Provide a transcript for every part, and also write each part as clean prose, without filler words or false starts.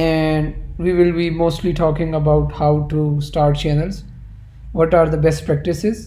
and we will be mostly talking about how to start channels, what are the best practices,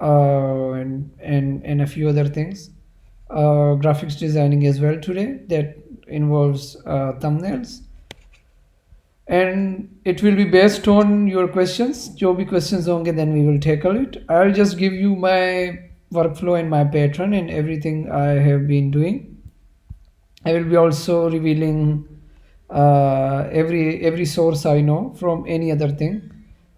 and a few other things. Graphics designing as well today, that involves thumbnails, and it will be based on your questions. Jo bhi questions honge, then we will tackle it. I'll just give you my workflow and my pattern and everything I have been doing. I will be also revealing every source I know from any other thing.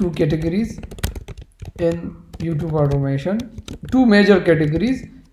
2 categories in YouTube automation, 2 major categories.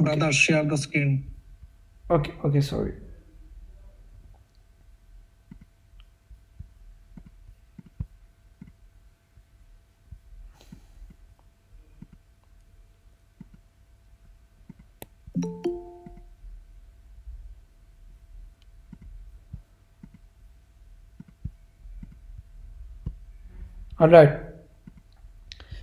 Brother, share the screen. Okay, sorry. All right.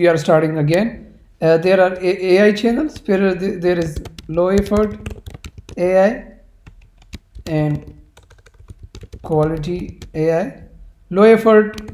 We are starting again. There are AI channels, there is low effort AI and quality AI. Low effort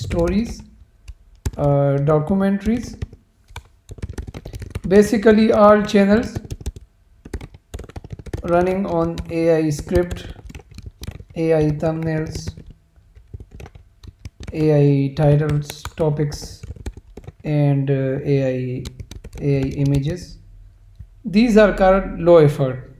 stories, documentaries. Basically all channels running on AI script, AI thumbnails, AI titles, topics, and AI images. These are called low effort,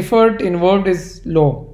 effort involved is low.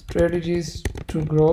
strategies to grow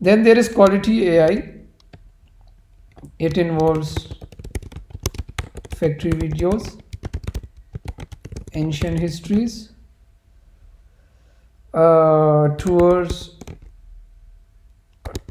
Then there is quality AI. It involves factory videos, ancient histories, tours,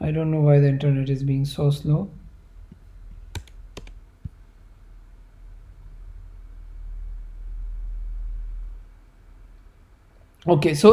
I don't know why the internet is being so slow. Okay, so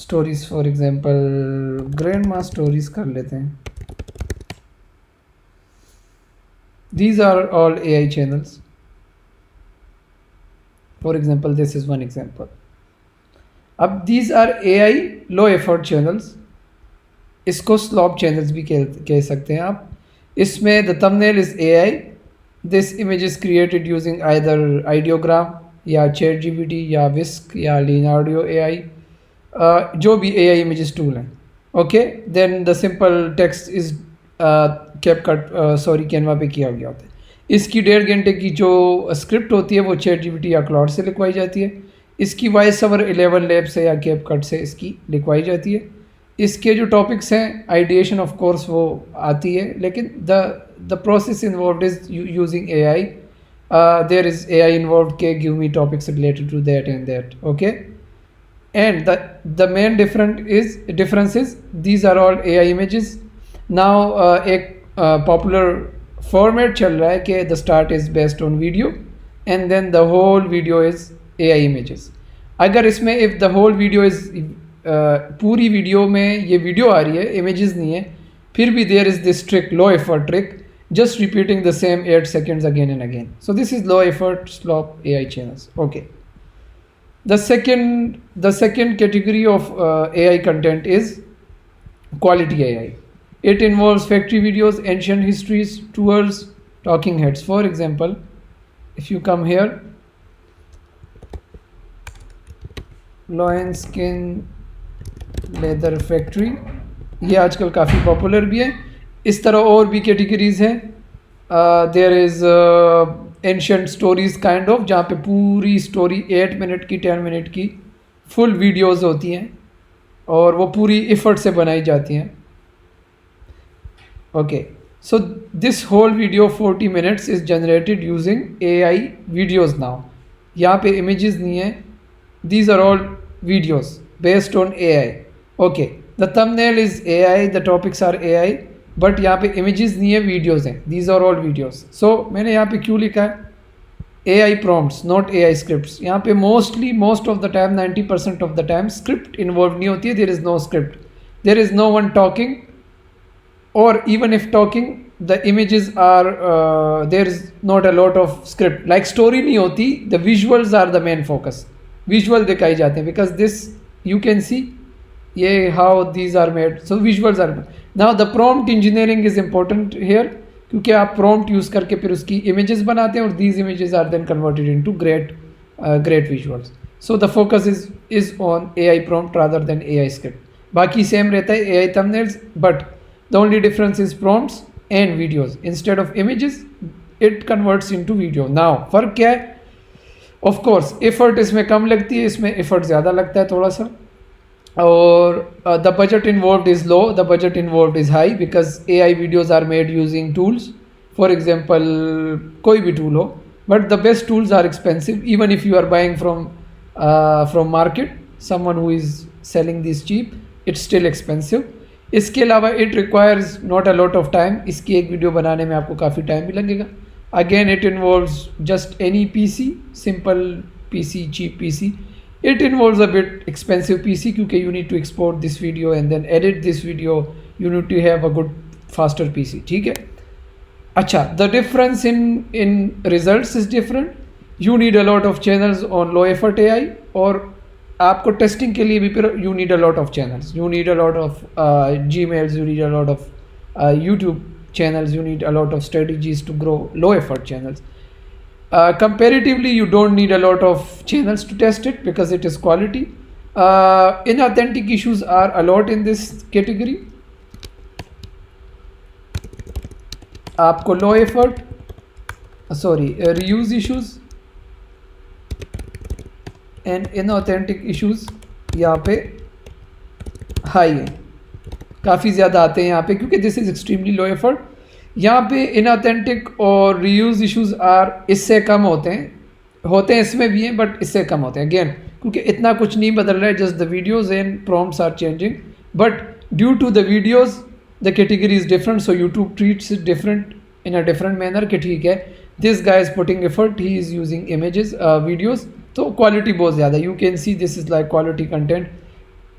stories for example grand माँ stories कर लेते हैं. These are all AI channels. For example, this is one example. अब these are AI low effort channels. इसको slop channels भी कह सकते हैं आप. इसमें the thumbnail is AI. This image is created using either ideogram या ChatGPT या Whisk या Leonardo AI, जो भी AI images tool हैं. Okay, then the simple text is Canva पे किया गया होता है. इसकी 1.5 घंटे की जो स्क्रिप्ट होती है वो ChatGPT या क्लाउड से लिखवाई जाती है. इसकी वॉइस ओवर 11 लैब से या कैपकट से इसकी लिखवाई जाती है. इसके जो टॉपिक्स हैं आइडिएशन ऑफ कोर्स वो आती है, लेकिन the process involved is using AI. There is AI involved के give me topics related to that and that. Okay, and the main difference is these are all AI images. Now एक popular format चल रहा है कि the start is based on video and then the whole video is AI images. अगर इसमें if the whole video is पूरी video में ये वीडियो आ रही है, इमेजेस नहीं है, फिर भी there is this trick, low effort trick, just repeating the same 8 seconds again and again. So this is low effort slop AI channels. Okay. The second category of AI content is quality AI. It involves factory videos, ancient histories, tours, talking heads. For example, if you come here, Loin Skin Leather Factory, ये आजकल काफ़ी popular भी है. इस तरह और भी categories हैं. There is ancient stories kind of, जहाँ पे पूरी स्टोरी 8 मिनट की 10 मिनट की फुल वीडियोस होती हैं और वो पूरी एफर्ट से बनाई जाती हैं. Okay, so this whole video 40 minutes is generated using AI videos. Now यहाँ पे इमेजेस नहीं है, these are all videos based on AI. Okay, the thumbnail is AI, the topics are AI, but यहाँ पे इमेजेस नहीं है, videos हैं. These are all videos. So मैंने यहाँ पे क्यों लिखा है AI prompts, not AI scripts. यहाँ पे most of the time 90% of the time script involve नहीं होती है. There is no script, there is no one talking, और even if talking the images are there is not a lot of script. Like story नहीं होती, the visuals are the main focus. Visual दिखाई जाते हैं because this you can see ये how these are made. So visuals are. Now the prompt engineering is important here, क्योंकि आप prompt use करके फिर उसकी इमेजेस बनाते हैं और these images are then converted into great visuals. So the focus is on AI prompt rather than AI script. बाकी same रहता है AI thumbnails, but the only difference is prompts and videos. Instead of images it converts into video. Now फ़र्क क्या है? Of course effort इसमें कम लगती है, इसमें एफर्ट ज़्यादा लगता है थोड़ा सा. और the budget involved is low, the budget involved is high, because AI videos are made using tools. For example, कोई भी tool हो, but the best tools are expensive. Even if you are buying from market, someone who is selling this cheap, it's still expensive. इसके अलावा it requires not a lot of time. इसकी एक video बनाने में आपको काफ़ी time भी लगेगा. Again, it involves just any PC, simple PC, cheap PC. It involves a bit expensive PC क्योंकि you need to export this video and then edit this video. You need to have a good faster PC. ठीक है. अच्छा, the difference in results is different. You need a lot of channels on low effort AI, और आपको testing के लिए भी फिर you need a lot of channels. You need a lot of Gmails. You need a lot of YouTube channels. You need a lot of strategies to grow low effort channels. Comparatively, you don't need a lot of channels to test it because it is quality. Inauthentic issues are a lot in this category. आपको low effort, reuse issues and inauthentic issues यहाँ पे high हैं, काफ़ी ज़्यादा आते हैं यहाँ पे, क्योंकि this is extremely low effort. यहाँ पे इनऑथेंटिक और रीयूज इश्यूज आर इससे कम होते हैं इसमें भी हैं, बट इससे कम होते हैं. अगेन क्योंकि इतना कुछ नहीं बदल रहा है, just the videos and prompts are changing, but due to the videos the category is different. So YouTube treats it different in a different manner कि ठीक है, this guy is putting effort, he is using images videos, तो quality बहुत ज़्यादा. You can see this is like quality content.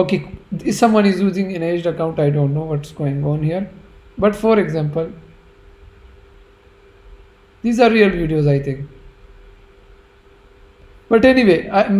Okay, if someone is using an aged account, I don't know what's going on here, but for example, these are real videos, I think. But anyway,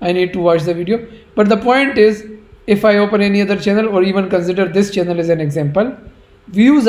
I need to watch the video. But the point is, if I open any other channel or even consider this channel as an example, views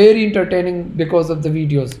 very entertaining because of the videos.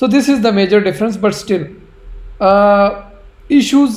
So this is the major difference, but still issues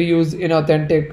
Reuse, inauthentic.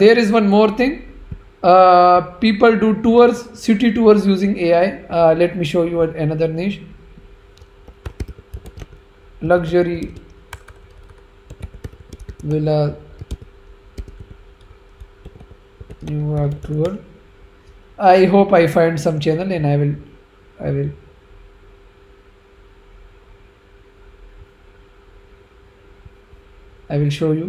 there is one more thing. People do tours, city tours using AI. Let me show you another niche. Luxury villa New York tour. I hope I find some channel and I will show you.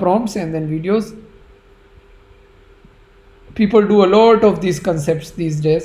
prompts and then videos. People do a lot of these concepts these days.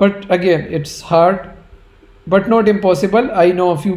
but again it's hard but not impossible. I know a few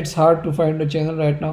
It's hard to find a channel right now.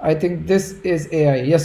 I think this is AI. Yes,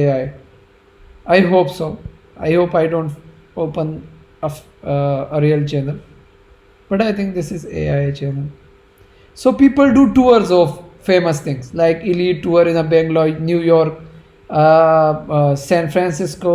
AI. I hope so. I hope I don't open a real channel, but I think this is AI channel. So people do tours of famous things like elite tour in Bangalore, New York, San Francisco.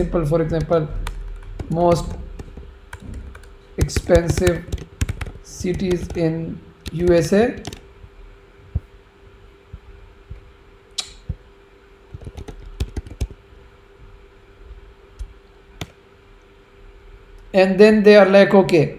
simple. For example, most expensive cities in USA. And then they are like, okay,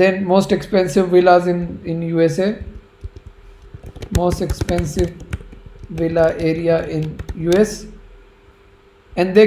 then most expensive villas in USA, most expensive villa area in US, and they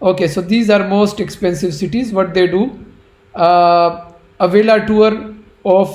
Okay, so these are most expensive cities. What they do, a villa tour of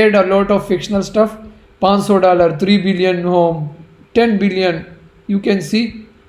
add a lot of fictional stuff. $500, 3 billion home, 10 billion. You can see.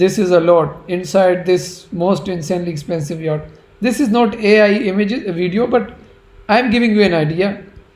This is a lot inside this most insanely expensive yacht. This is not AI images video, but I am giving you an idea.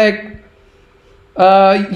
like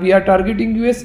We are targeting US.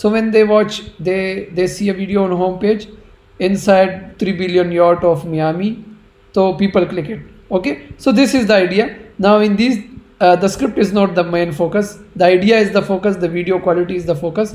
So when they watch, they see a video on home page inside 3 billion yacht of Miami. So people click it. Okay, so this is the idea. Now in these the script is not the main focus. The idea is the focus. The video quality is the focus.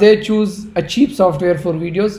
They choose a cheap software for videos.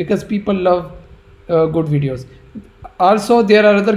because people love good videos. Also there are other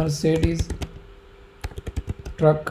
Mercedes truck,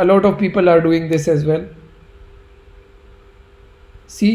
A lot of people are doing this as well. See,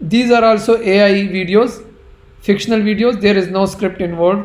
These are also AI videos, fictional videos. There is no script involved.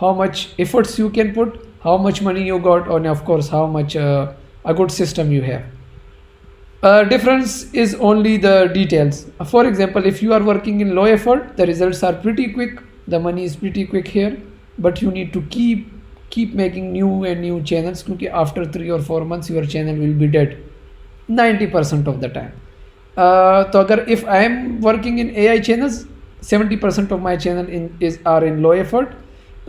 how much efforts you can put, how much money you got, and of course how much a good system you have. Difference is only the details. For example, if you are working in low effort, the results are pretty quick, the money is pretty quick here, but you need to keep making new and new channels, because after 3 or 4 months your channel will be dead 90% of the time. So if I am working in AI channels, 70% of my channel are in low effort.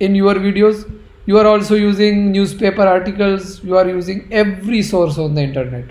in your videos. You are also using newspaper articles, you are using every source on the internet,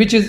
which is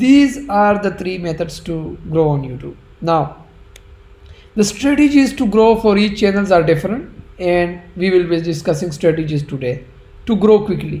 These are the 3 methods to grow on YouTube. Now the strategies to grow for each channels are different and we will be discussing strategies today to grow quickly.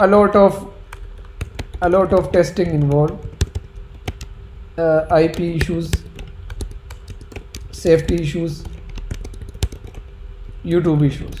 a lot of testing involved, IP issues, safety issues, YouTube issues.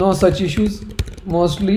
no such issues mostly,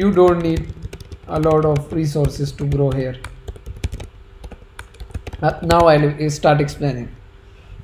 you don't need a lot of resources to grow here. Now I'll start explaining.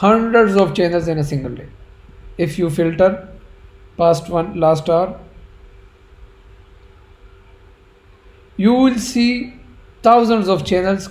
hundreds of channels in a single day. If you filter past one, last hour, you will see thousands of channels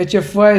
HFY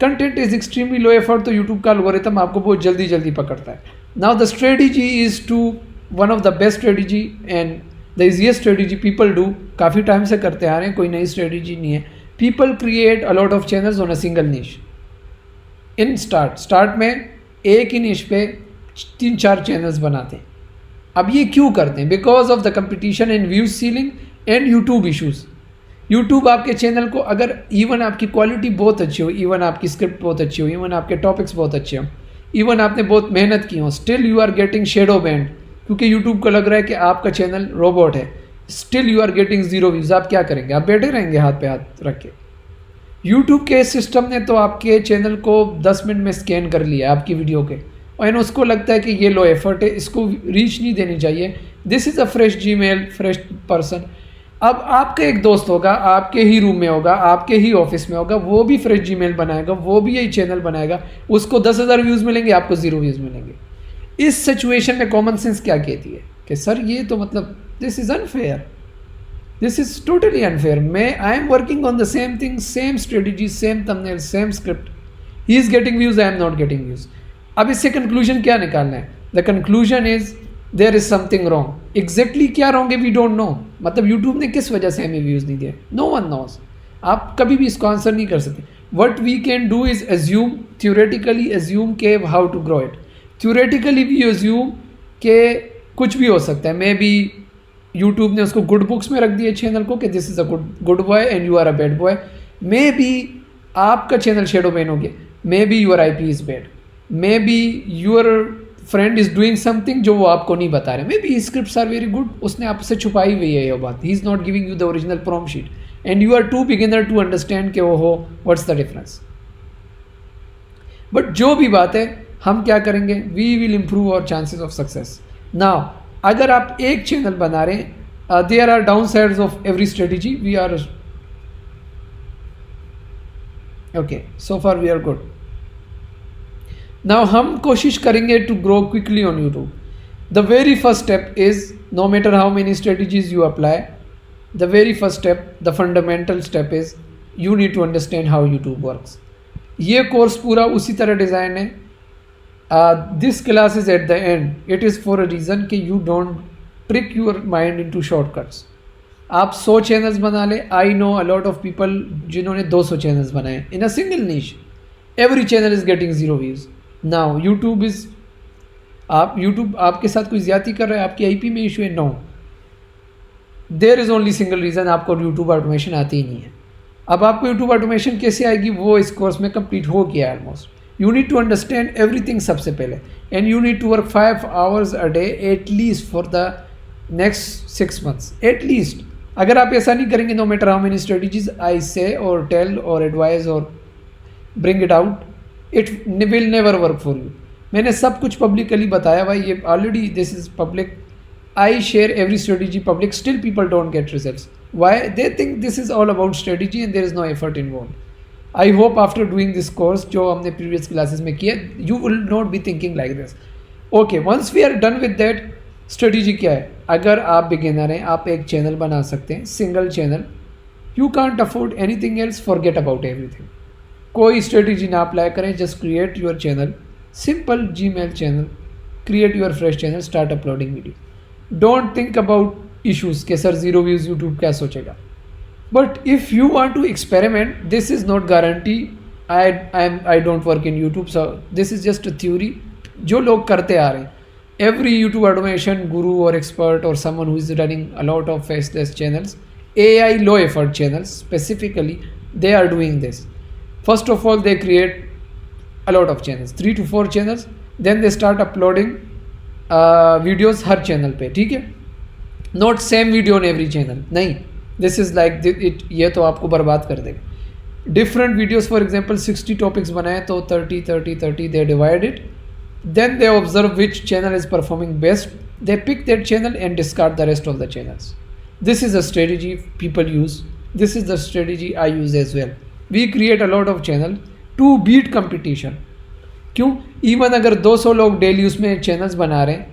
content is extremely low effort, तो YouTube का algorithm आपको बहुत जल्दी जल्दी पकड़ता है. Now the strategy is two one of the best strategy and the easiest strategy people do, काफ़ी time से करते आ रहे हैं, कोई नई स्ट्रेटजी नहीं है. People create a lot of channels on a single niche. In start में एक ही निश पे 3-4 चैनल्स बनाते हैं. अब ये क्यों करते हैं? Because of the competition and views ceiling and YouTube issues. YouTube आपके चैनल को, अगर इवन आपकी क्वालिटी बहुत अच्छी हो, इवन आपकी स्क्रिप्ट बहुत अच्छी हो, इवन आपके टॉपिक्स बहुत अच्छे हो, इवन आपने बहुत मेहनत की हो, still you are getting shadow banned, क्योंकि यूट्यूब को लग रहा है कि आपका चैनल रोबोट है. Still you are getting 0 views. आप क्या करेंगे? आप बैठे रहेंगे हाथ पे हाथ रख के? यूट्यूब के सिस्टम ने तो आपके चैनल को 10 मिनट में स्कैन कर लिया आपकी वीडियो के, और उसको लगता है कि ये लो एफर्ट है, इसको रीच नहीं देनी चाहिए. This is a fresh Gmail, fresh person. अब आपका एक दोस्त होगा, आपके ही रूम में होगा, आपके ही ऑफिस में होगा, वो भी फ्रेश जीमेल बनाएगा, वो भी यही चैनल बनाएगा, उसको 10,000 व्यूज़ मिलेंगे, आपको 0 व्यूज़ मिलेंगे. इस सिचुएशन में कॉमन सेंस क्या कहती है कि सर ये तो मतलब this is unfair, this is totally unfair. I am working on the same thing, same strategy, same thumbnail, same script. He is getting views, I am not getting views. अब इससे conclusion क्या निकालना है? The conclusion is there is something wrong. Exactly क्या wrong है we don't know. मतलब YouTube ने किस वजह से हमें व्यूज़ नहीं दिए, नो वन नोज. आप कभी भी इसको आंसर नहीं कर सकते. What we can do is assume, theoretically assume के how to grow it. Theoretically we assume के कुछ भी हो सकता है. मे बी यूट्यूब ने उसको गुड बुक्स में रख दिया चैनल को कि this is a good boy and you are a bad boy. Maybe आपका चैनल शेडो बैन हो गया. Maybe your IP is bad. Maybe your friend is doing something जो वो आपको नहीं बता रहे. Maybe scripts are very good, उसने आपसे छुपाई हुई है ये बात. He is not giving you the original prompt sheet and you are too beginner to understand कि वो व्हाट्स द डिफरेंस. बट जो भी बात है, हम क्या करेंगे? We will improve our chances of success. Now अगर आप एक चैनल बना रहे हैं, there are downsides of every strategy. We are okay, so far we are good. Now हम कोशिश करेंगे to grow quickly on YouTube. The very first step is, no matter how many strategies you apply, the very first step, the fundamental step is you need to understand how YouTube works. ये course पूरा उसी तरह design है. This class is at the end, it is for a reason कि you don't trick your mind into shortcuts. आप 100 channels बना लें. I know a lot of people जिन्होंने 200 चैनल्स बनाए in a single niche. Every channel is getting 0 views. Now YouTube आपके साथ कोई ज़्यादती कर रहा है, आपकी IP में इशू है? No, there is only single reason, आपको यूट्यूब ऑटोमेशन आती ही नहीं है. अब आपको यूट्यूब ऑटोमेशन कैसे आएगी? वो इस कोर्स में कंप्लीट हो गया है almost. You need to understand everything सबसे पहले, and you need to work 5 hours a day at least for the next 6 months at least. अगर आप ऐसा नहीं करेंगे, no matter how many strategies I say और टेल और एडवाइज और bring it out, it will never work for you. मैंने सब कुछ पब्लिकली बताया भाई, ये already this is public. I share every strategy public, still people don't get results. Why? They think this is all about strategy and there is no effort involve. I hope after doing this course, जो हमने previous classes में किया, you will not be thinking like this. Okay, once we are done with that, strategy क्या है? अगर आप beginner हैं, आप एक चैनल बना सकते हैं, single channel. You can't afford anything else, forget about everything. कोई स्ट्रेटजी ना अप्लाई करें, just create your channel, simple Gmail channel, create your fresh channel, start uploading video. Don't think about issues के sir 0 views YouTube क्या सोचेगा. But if you want to experiment, this is not guarantee. I don't work in YouTube, so this is just a theory जो लोग करते आ रहे हैं. Every YouTube automation गुरु और expert और someone who is running a lot of faceless channels, AI low effort channels specifically, they are doing this. First of all, they create a lot of channels, 3 to 4 channels, then they start uploading videos her channel पे. ठीक है, not same video on every channel, नहीं. This is like it, ये तो आपको बर्बाद कर देगा. Different videos, for example 60 topics बनाए तो 30 they divide it, then they observe which channel is performing best, they pick that channel and discard the rest of the channels. This is a strategy people use. This is the strategy I use as well. We create a lot of channel to beat competition. क्यों? Even अगर 200 लोग daily उसमें channels बना रहे हैं,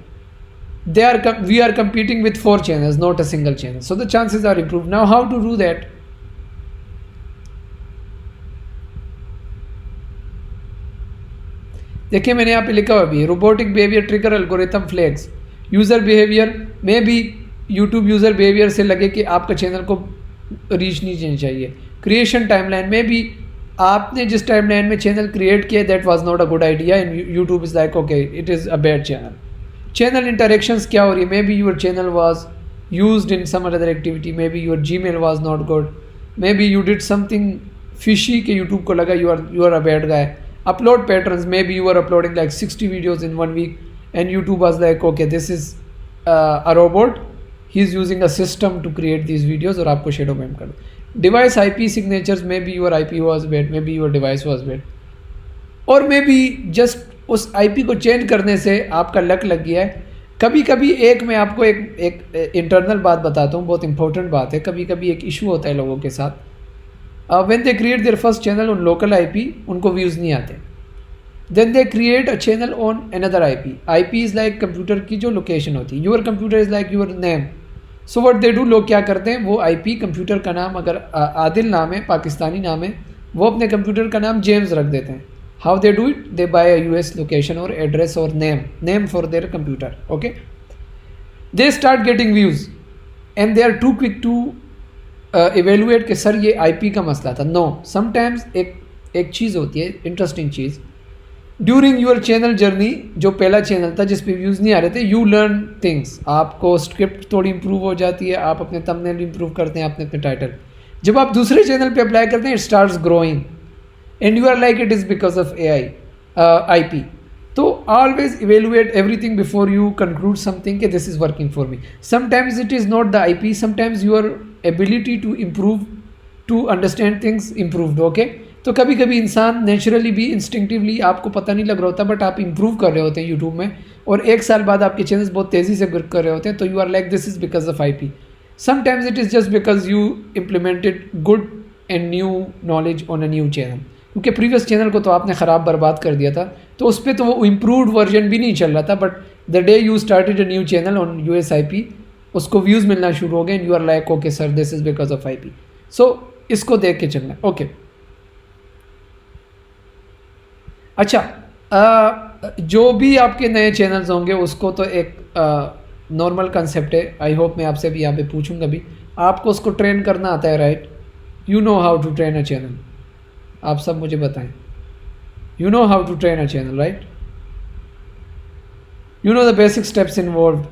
we are competing with 4 channels, not a single channel. So the chances are improved. Now how to do that? देखिए मैंने यहाँ पे लिखा हुआ भी है, robotic behaviour trigger algorithm flags, user behaviour में भी यूट्यूब यूज़र बिहेवियर से लगे कि आपका चैनल को रीच नहीं देनी चाहिए। क्रिएशन टाइमलाइन में भी आपने जिस टाइमलाइन में चैनल क्रिएट किया that was not a good idea and YouTube is like okay it is a bad channel. Channel interactions क्या हो रही है, maybe your channel was used in some other activity, maybe your Gmail was not good, maybe you did something fishy कि YouTube को लगा you are a bad guy. Upload patterns, maybe you are uploading like 60 videos in 1 week and YouTube was like okay this is a robot, he is using a system to create these videos और आपको shadow ban कर दो। Device IP signatures, may be your IP was bad, may be your device was bad, और may be just उस IP को change करने से आपका लक लग गया है। कभी कभी एक मैं आपको एक इंटरनल बात बताता हूँ, बहुत इंपॉर्टेंट बात है। कभी कभी एक इशू होता है लोगों के साथ, when they create their first channel on local IP उनको व्यूज़ नहीं आते, then they create a channel on another IP is like computer की जो लोकेशन होती है, your computer is like your name. So what they do, लोग क्या करते हैं, वो IP कंप्यूटर का नाम अगर आदिल नाम है, पाकिस्तानी नाम है, वो अपने कंप्यूटर का नाम जेम्स रख देते हैं। How they do it, they buy a US location और एड्रेस और name for their computer, okay. They start getting views and they are too quick to evaluate कि सर ये IP का मसला था। नो, समटाइम्स एक चीज़ होती है इंटरेस्टिंग चीज़, ड्यूरिंग यूर चैनल जर्नी, जो पहला चैनल था जिस पे व्यूज़ नहीं आ रहे थे, यू लर्न थिंग्स, आपको स्क्रिप्ट थोड़ी इंप्रूव हो जाती है, आप अपने थंबनेल इंप्रूव करते हैं, अपने टाइटल। जब आप दूसरे चैनल पे अप्लाई करते हैं, it starts growing and you are like it is because of IP। तो always evaluate everything before you conclude something कि this is working for me. Sometimes it is not the IP, sometimes your ability to improve to understand things improved, okay. तो कभी कभी इंसान naturally भी instinctively आपको पता नहीं लग रहा होता, बट आप इंप्रूव कर रहे होते हैं यूट्यूब में, और 1 साल बाद आपके चैनल्स बहुत तेज़ी से ग्रो कर रहे होते हैं, तो you are like this is because of IP। Sometimes it is just because you implemented good and new knowledge on a new channel, क्योंकि प्रीवियस चैनल को तो आपने ख़राब बर्बाद कर दिया था, तो उस पर तो वो इम्प्रूव्ड वर्जन भी नहीं चल रहा था, but the day you started a new channel on US IP, उसको व्यूज़ मिलना शुरू हो गए and you are like okay sir this is because of IP। So इसको देख के चलना, ओके। अच्छा, जो भी आपके नए चैनल्स होंगे उसको तो एक नॉर्मल कंसेप्ट है, आई होप मैं आपसे भी यहाँ पे पूछूंगा भी, आपको उसको ट्रेन करना आता है, right? You know how to train a channel, आप सब मुझे बताएं, you know how to train a channel, right? You know the basic steps involve.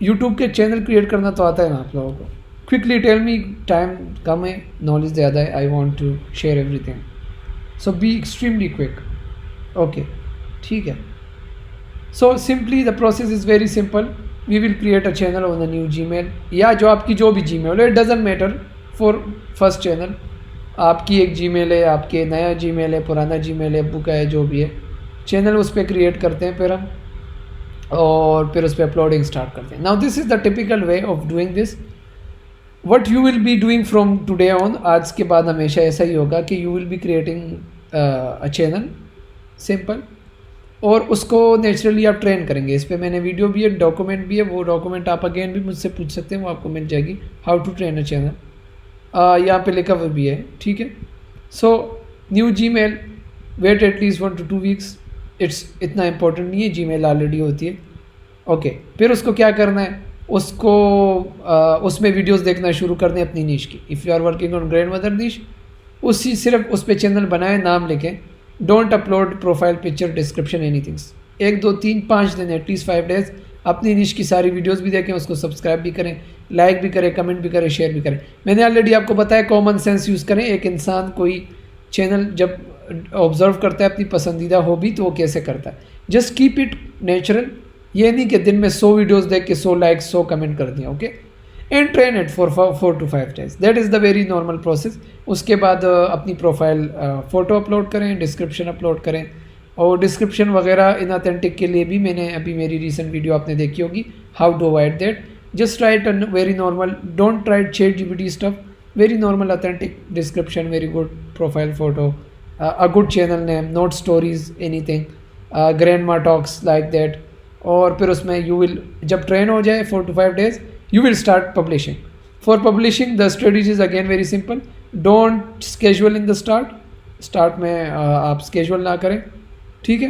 YouTube के चैनल क्रिएट करना तो आता है ना आप लोगों को? क्विकली टेल मी, टाइम कम है, नॉलेज ज़्यादा है, I want to share everything, so be extremely quick, okay, ठीक है। So simply the process is very simple, we will create a channel on the new Gmail, या जो आपकी जो भी Gmail है, it doesn't matter for first channel, आपकी एक Gmail है, आपके नया Gmail है, पुराना Gmail है, अब्बू का है, जो भी है, चैनल उस पर क्रिएट करते हैं फिर हम, और फिर उस पर अपलोडिंग स्टार्ट करते हैं। Now this is the typical way of doing this, what you will be doing from today on, आज के बाद हमेशा ऐसा ही होगा कि you will be creating a channel, simple, और उसको नेचुरली आप ट्रेन करेंगे। इस पे मैंने वीडियो भी है, डॉक्यूमेंट भी है, वो डॉक्यूमेंट आप अगेन भी मुझसे पूछ सकते हैं, वो आपको मिल जाएगी, how to train a channel, यहाँ पे लिखा हुआ भी है, ठीक है। So new Gmail, wait at least 1 to 2 weeks, it's इतना इंपॉर्टेंट नहीं है, Gmail ऑलरेडी होती है, ओके। फिर उसको क्या करना है, उसको उसमें वीडियोस देखना शुरू कर दें अपनी नीश की। If you are working on grandmother niche, उसी सिर्फ उस पर चैनल बनाएं, नाम लिखें, don't upload profile picture description anythings. 1 2 3 5 दिन, एटलीस्ट 5 days अपनी निश की सारी वीडियोस भी देखें, उसको सब्सक्राइब भी करें, लाइक भी करें, कमेंट भी करें, शेयर भी करें। मैंने ऑलरेडी आपको बताया कॉमन सेंस यूज़ करें। एक इंसान कोई चैनल जब ऑब्जर्व करता है अपनी पसंदीदा हॉबी, तो वो कैसे करता है, जस्ट कीप इट नेचुरल। ये नहीं कि दिन में 100 वीडियोस देख के 100 लाइक्स 100 कमेंट कर दिया, okay, and train it for 4 to 5 days, that is the very normal process. उसके बाद अपनी प्रोफाइल फ़ोटो अपलोड करें, डिस्क्रिप्शन अपलोड करें, और डिस्क्रिप्शन वगैरह इनऑथेंटिक के लिए भी मैंने अभी मेरी रीसेंट वीडियो आपने देखी होगी, how to avoid that. Just write a very normal, don't write ChatGPT stuff, very normal authentic description, very good profile photo, a good channel name, not stories anything, grandma talks like that. और फिर उसमें you will, जब train हो जाए 4 to 5 days, you will start publishing. For publishing, the strategy is again very simple. Don't schedule in the start में आप schedule ना करें, ठीक है।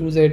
2 days،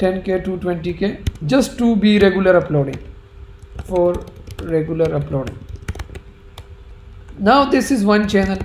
10K to 20K just to be regular uploading, for regular uploading. Now this is one channel.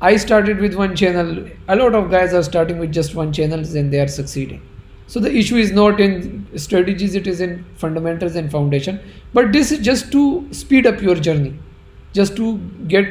I started with one channel. A lot of guys are starting with just one channel and they are succeeding. So the issue is not in strategies, it is in fundamentals and foundation. But this is just to speed up your journey. Just to get,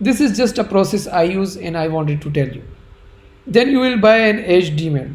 This is just a process I use and I wanted to tell you. Then you will buy an edge Gmail.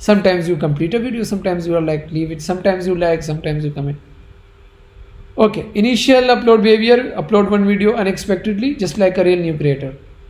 Sometimes you complete a video, sometimes you are like leave it, sometimes you like, sometimes you comment. Okay, initial upload behavior: upload one video unexpectedly, just like a real new creator.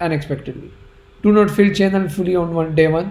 unexpectedly. Do not fill channel fully on day one.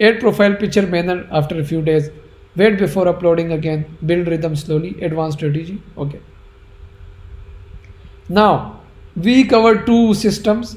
Add profile picture banner after a few days. Wait before uploading again. Build rhythm slowly. Advanced strategy. Okay. Now we cover 2 systems.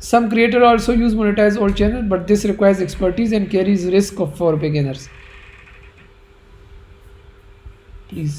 Some creator also use monetize old channel, but this requires expertise and carries risk for beginners. Please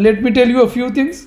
Let me tell you a few things.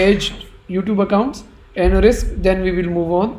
aged YouTube accounts and risk, then we will move on.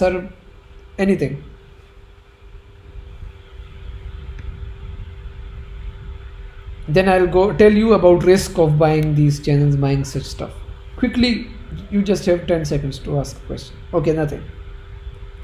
sir anything? Then I'll go tell you about risk of buying these channels, buying such stuff. Quickly, you just have 10 seconds to ask a question. Okay, nothing.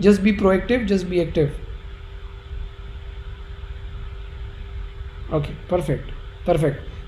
Just be proactive, just be active. Okay, perfect.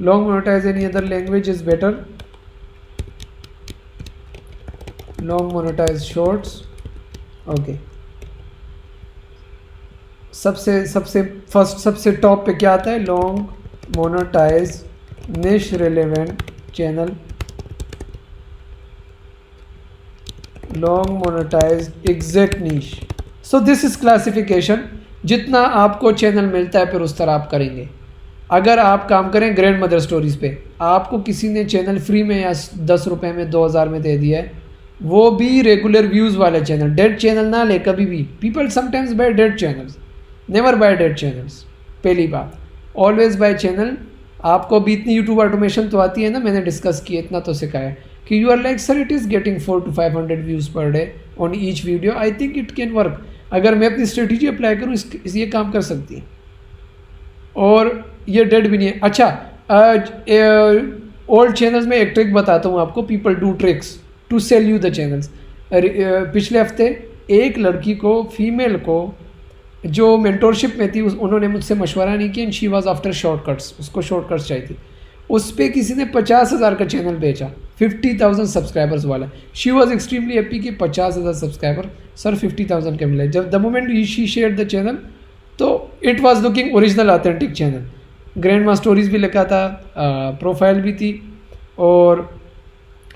Long monetize any other language is better. Long monetize shorts. Okay. सबसे first सबसे top पे क्या आता है? Long monetize niche relevant channel, long monetize exact niche. So this is classification. जितना आपको channel मिलता है फिर उस तरह आप करेंगे. अगर आप काम करें ग्रैंड मदर स्टोरीज़ पे, आपको किसी ने चैनल फ्री में या 10 रुपये में 2000 में दे दिया है, वो भी रेगुलर व्यूज़ वाले चैनल, डेड चैनल ना ले कभी भी. People sometimes buy dead channels, never buy dead channels. पहली बात, ऑलवेज बाय चैनल. आपको भी इतनी यूट्यूब ऑटोमेशन तो आती है ना, मैंने डिस्कस की, इतना तो सिखाया है कि you are like sir it is getting 400 to 500 views per day on each video. I think it can work. अगर मैं अपनी स्ट्रेटजी अप्लाई करूँ ये काम कर सकती है और ये डेड भी नहीं है. अच्छा, ओल्ड चैनल्स में एक ट्रिक बताता हूँ आपको. People do tricks to sell you the channels. पिछले हफ्ते एक लड़की को, फीमेल को, जो मेंटोरशिप में थी, उन्होंने मुझसे मशवरा नहीं किया. And she was after shortcuts, उसको शॉर्टकट्स चाहिए थी. उस पर किसी ने 50,000 का चैनल बेचा, 50,000 सब्सक्राइबर्स वाला. शी वाज एक्सट्रीमली हैप्पी कि 50,000 सब्सक्राइबर सर 50,000 के मिले. जब the moment she share the channel तो it was looking original authentic channel. Grandma stories भी लिखा था, प्रोफाइल भी थी और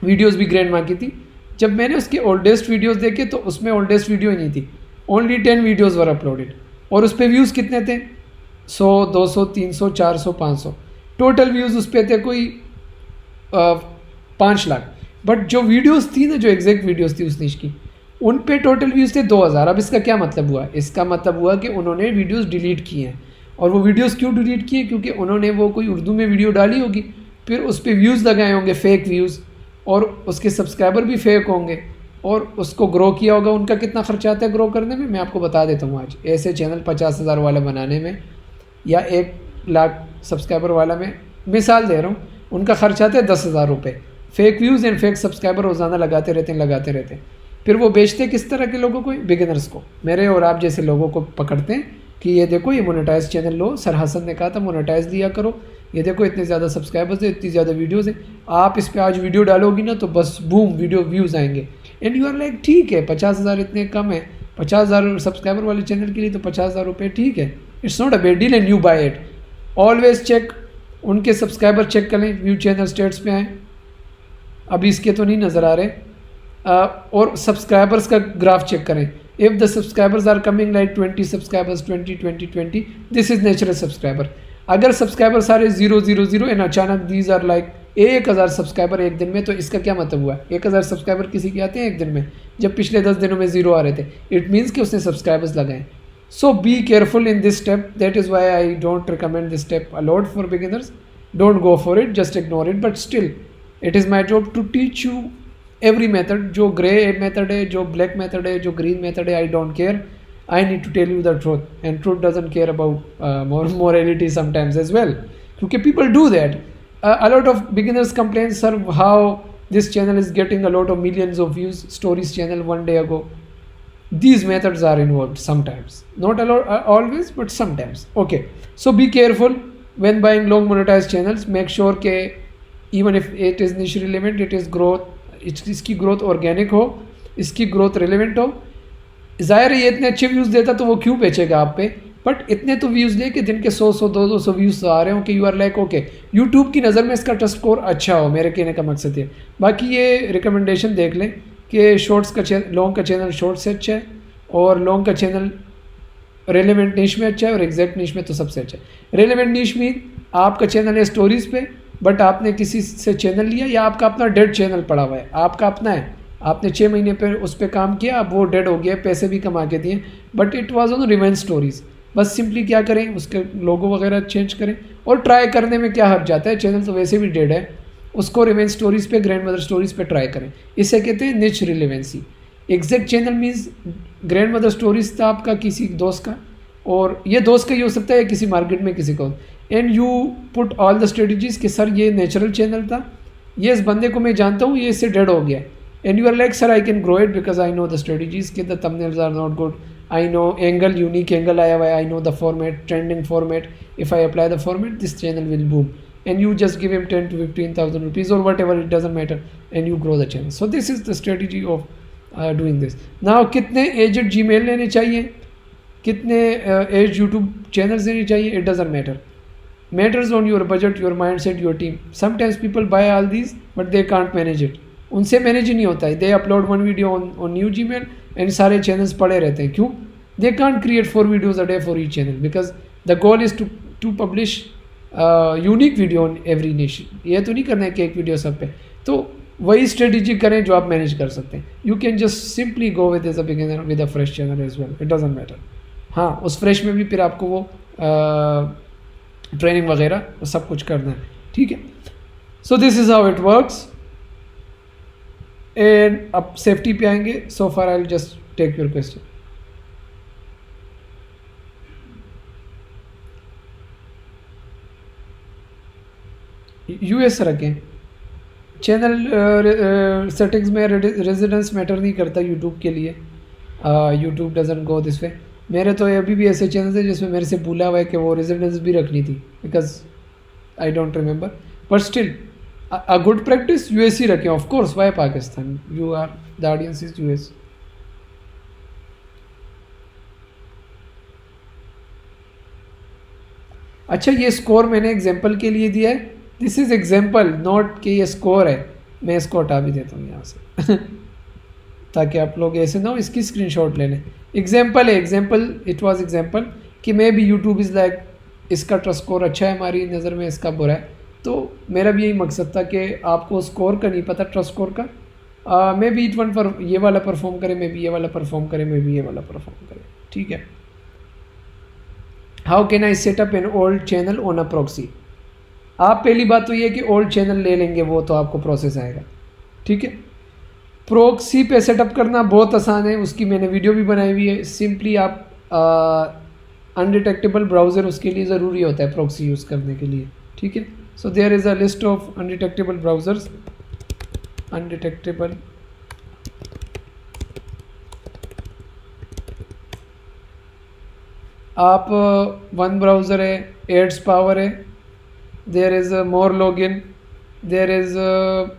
वीडियोस भी ग्रैंड माँ की थी. जब मैंने उसके ओल्डेस्ट वीडियोस देखे तो उसमें ओल्डेस्ट वीडियो ही नहीं थी. ओनली 10 वीडियोज़ वर अपलोडेड और उस पर व्यूज़ कितने थे? 100, 200, 300, 400, 500. टोटल व्यूज़ उस पर थे कोई 5 लाख. बट जो वीडियोस थी ना, जो एग्जैक्ट वीडियोस थी उस निश की, उन पे टोटल व्यूज़ थे 2000. अब इसका क्या मतलब हुआ? इसका मतलब हुआ कि उन्होंने वीडियोस डिलीट किए हैं. और वो वीडियोस क्यों डिलीट किए? क्योंकि उन्होंने वो कोई उर्दू में वीडियो डाली होगी, फिर उस पर व्यूज़ लगाए होंगे, फेक व्यूज़, और उसके सब्सक्राइबर भी फेक होंगे और उसको ग्रो किया होगा. उनका कितना खर्चा आता है ग्रो करने में, मैं आपको बता देता हूँ आज. ऐसे चैनल 50,000 वाला बनाने में या 1 लाख सब्सक्राइबर वाला में, मिसाल दे रहा हूँ, उनका खर्चा आता है 10,000 रुपये. Fake views and fake subscriber रोज़ाना लगाते रहते हैं. फिर वो बेचते किस तरह के लोगों को? बिगिनर्स को, मेरे और आप जैसे लोगों को पकड़ते हैं कि ये देखो ये मोनेटाइज चैनल लो. सर हसन ने कहा था मोनेटाइज लिया करो. ये देखो इतने ज़्यादा सब्सक्राइबर्स है, इतनी ज़्यादा वीडियोज़ हैं, आप इस पर आज वीडियो डालोगी ना तो बस बूम वीडियो व्यूज़ आएंगे. एंड यू आर लाइक ठीक है, 50,000 इतने कम है, 50,000 सब्सक्राइबर वाले चैनल के लिए तो 50,000 रुपये ठीक है. It's not a big deal and you buy it. Always check, उनके सब्सक्राइबर चेक कर लें. व्यू चैनल स्टेट्स पे आएँ, अभी इसके तो नहीं नज़र आ रहे. और सब्सक्राइबर्स का ग्राफ चेक करें. If the subscribers are coming like 20 subscribers, 20, this is natural subscriber. अगर सब्सक्राइबर सारे 0 एंड अचानक दीज आर लाइक 1000 सब्सक्राइबर एक दिन में, तो इसका क्या मतलब हुआ? 1000 सब्सक्राइबर किसी के आते हैं एक दिन में, जब पिछले 10 दिनों में 0 आ रहे थे. इट मीन्स कि उसने सब्सक्राइबर्स लगाए. So be careful in this step. That is why I don't recommend this step a lot for beginners. Don't go for it, just ignore it. But still it is my job to teach you every method. जो grey method है, जो black method है, जो green method है, I don't care. I need to tell you the truth, and truth doesn't care about morality sometimes as well. Because people do that. A lot of beginners complain, sir, how this channel is getting a lot of millions of views. Stories channel one day ago. These methods are involved sometimes, not a lot, always, but sometimes. Okay, so be careful when buying long monetized channels. Make sure that even if it is niche relevant, it is growth. इसकी growth organic हो, इसकी growth relevant हो. ज़ाहिर है ये इतने अच्छे views देता तो वो क्यों बेचेगा आप पे. बट इतने तो व्यूज़ दे कि दिन के 100, 200 व्यूज़ आ रहे हो कि you are like okay, YouTube की नज़र में इसका ट्रस्ट स्कोर अच्छा हो. मेरे कहने का मकसद ये. बाकी ये रिकमेंडेशन देख लें कि शॉर्ट्स का लॉन्ग का चैनल शॉर्ट से अच्छा है और लॉन्ग का चैनल रेलेवेंट नीश में अच्छा है और एग्जैक्ट नीश में तो सबसे अच्छा है. रेलेवेंट नीश में आपका चैनल है स्टोरीज़ पे, बट आपने किसी से चैनल लिया या आपका अपना डेड चैनल पड़ा हुआ है, आपका अपना है, आपने 6 महीने पर उस पर काम किया, अब वो डेड हो गया, पैसे भी कमा के दिए, but it was on revenge stories. बस सिंपली क्या करें, उसके लोगो वगैरह चेंज करें और ट्राई करने में क्या हर्ज जाता है. चैनल तो वैसे भी डेड है, उसको रिवेंज स्टोरीज़ पे, ग्रैंड मदर स्टोरीज़ पे ट्राई करें. इसे कहते हैं निच relevancy. Exact channel means grand mother stories था आपका किसी दोस्त का, और ये दोस्त का ही हो सकता है किसी मार्केट में किसी को. And you put all the strategies कि सर ये नेचुरल चैनल था, ये इस बंदे को मैं जानता हूँ, ये इससे डेड हो गया. And you are like, sir, I can grow it because I know the strategies, कि the thumbnails are not good. I know angle, unique angle आया हुआ है. I know the format, trending format. If I apply the format, this channel will boom. and you just give him 10 to 15,000 rupees or whatever, it doesn't matter, and you grow the channel. So this is the strategy of doing this. Now kitne aged Gmail lene chahiye, kitne aged YouTube channels lene chahiye, it doesn't matter. Matters on your budget, your mindset, your team. Sometimes people buy all these but they can't manage it. उनसे manage ही नहीं होता है. They upload one video on new Gmail and सारे channels पड़े रहते हैं. क्यों? They can't create 4 videos a day for each channel because the goal is to publish unique video on every niche. ये तो नहीं करना है कि एक वीडियो सब पे. तो वही स्ट्रेटजी करें जो आप मैनेज कर सकते हैं. You can just simply go with as a beginner with a fresh channel as well, it doesn't matter. हाँ, उस फ्रेश में भी फिर आपको वो ट्रेनिंग वगैरह वो सब कुछ करना है. ठीक है. So this is how it works. And अब सेफ्टी पे आएंगे. So far I will just take your question. US रखें. चैनल सेटिंग्स में रेजिडेंस मैटर नहीं करता यूट्यूब के लिए. YouTube doesn't go this way. मेरे तो अभी भी ऐसे चैनल्स हैं जिसमें मेरे से भूला हुआ है कि वो रेजिडेंस भी रखनी थी because I don't remember. But still a good practice US ही रखें. Of course, why Pakistan? You are the audience is US. अच्छा, ये स्कोर मैंने एग्जांपल के लिए दिया है. दिस इज़ एग्जांपल, नॉट कि ये स्कोर है. मैं इसको हटा भी देता हूँ यहाँ से ताकि आप लोग ऐसे ना हो इसकी स्क्रीनशॉट ले लें. एग्जांपल है, एग्जांपल, इट वाज एग्जांपल कि may be YouTube is like इसका ट्रस्ट स्कोर अच्छा है हमारी नज़र में, इसका बुरा है. तो मेरा भी यही मकसद था कि आपको स्कोर का नहीं पता, ट्रस्ट स्कोर का. मे बी इट वन पर ये वाला परफॉर्म करे, मे बी ये वाला परफॉर्म करे, मे बी ये वाला परफॉर्म करे. ठीक है. How can I set up an old channel on a proxy? आप पहली बात तो ये कि ओल्ड चैनल ले लेंगे, वो तो आपको प्रोसेस आएगा. ठीक है. प्रॉक्सी पे सेटअप करना बहुत आसान है, उसकी मैंने वीडियो भी बनाई हुई है. सिंपली आप अनडिटेक्टेबल ब्राउज़र उसके लिए ज़रूरी होता है प्रॉक्सी यूज़ करने के लिए. ठीक है. So there is a list of undetectable browsers. Undetectable आप वन ब्राउज़र है, एड्स पावर है, there is more login, there is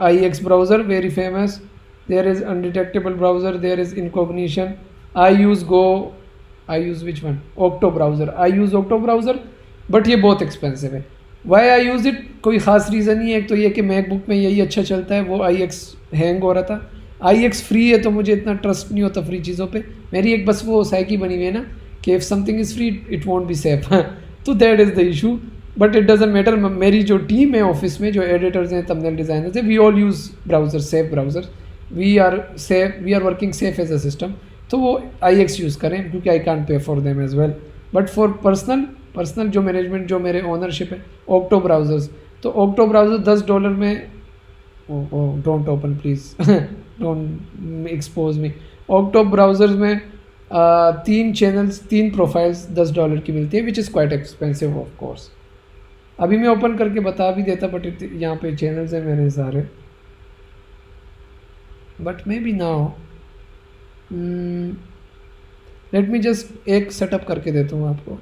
IX browser very famous, there is undetectable browser, there is Incogniton. I use which one? Octo browser. I use Octo browser but ये बहुत expensive है. Why I use it? कोई ख़ास reason नहीं है. एक तो ये कि मैकबुक में यही अच्छा चलता है, वो IX हैंग हो रहा था. IX फ्री है तो मुझे इतना ट्रस्ट नहीं होता फ्री चीज़ों पे. मेरी एक बस वो साइकी बनी हुई है ना कि if something is free it won't be safe. तो that is the issue. But it doesn't matter. मेरी जो टीम है ऑफिस में, जो एडिटर्स हैं, थंबनेल डिज़ाइनर्स हैं, we all use browser, safe browser. We are working safe as a system. तो वो IX यूज़ करें क्योंकि I can't pay for them as well. But for personal जो मैनेजमेंट, जो मेरे ओनरशिप है, ऑक्टो ब्राउज़र्स. तो ऑक्टो ब्राउज़र $10 में, don't open please, don't expose me. Octo browsers में 3 चैनल्स, 3 प्रोफाइल्स $10 की मिलती है, which is quite expensive of course. अभी मैं ओपन करके बता भी देता बट यहाँ पे चैनल्स हैं मेरे सारे. But may be now let me just एक सेटअप करके देता हूँ आपको.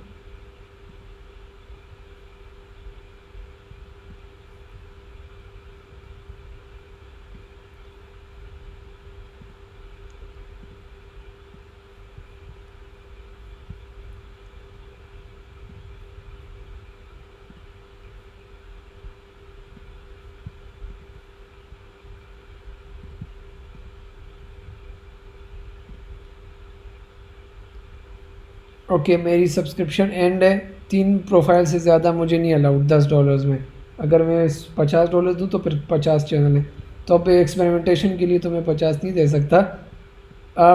ओके, मेरी सब्सक्रिप्शन एंड है. 3 प्रोफाइल से ज़्यादा मुझे नहीं अलाउड $10 में. अगर मैं $50 दूँ तो फिर 50 चैनल हैं. तो अब एक्सपेरिमेंटेशन के लिए तो मैं 50 नहीं दे सकता.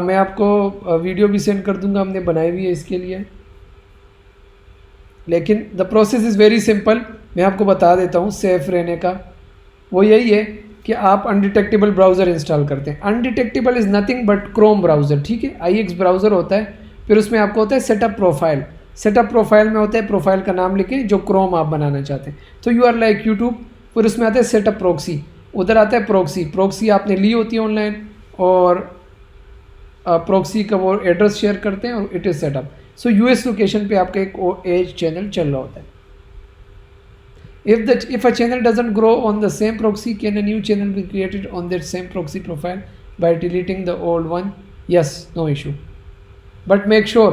मैं आपको वीडियो भी सेंड कर दूंगा, हमने बनाई हुई है इसके लिए. लेकिन the process is very simple. मैं आपको बता देता हूँ सेफ़ रहने का. वो यही है कि आप अनडिटेक्टेबल ब्राउज़र इंस्टॉल करते हैं. Undetectable is nothing but Chrome browser. ठीक है. IX ब्राउज़र होता है. फिर उसमें आपको होता है सेटअप प्रोफाइल. सेटअप प्रोफाइल में होता है प्रोफाइल का नाम लिखें जो क्रोम आप बनाना चाहते हैं. तो यू आर लाइक यूट्यूब. फिर उसमें आता है सेटअप प्रॉक्सी. उधर आता है प्रॉक्सी आपने ली होती है ऑनलाइन, और प्रॉक्सी का वो एड्रेस शेयर करते हैं और it is setup. So US location पे आपका एक एज चैनल चल रहा होता है. If a channel doesn't grow on the same proxy, can a new channel be created on that same proxy profile by deleting the old one? Yes, no issue. But make sure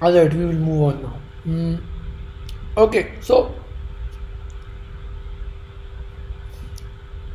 alright, we will move on now. Okay, so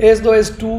AS2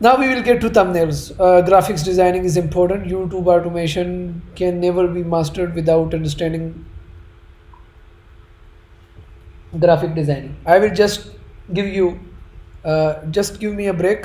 Now we will get to thumbnails. Graphics designing is important. YouTube automation can never be mastered without understanding graphic designing. I will just give you, just give me a break.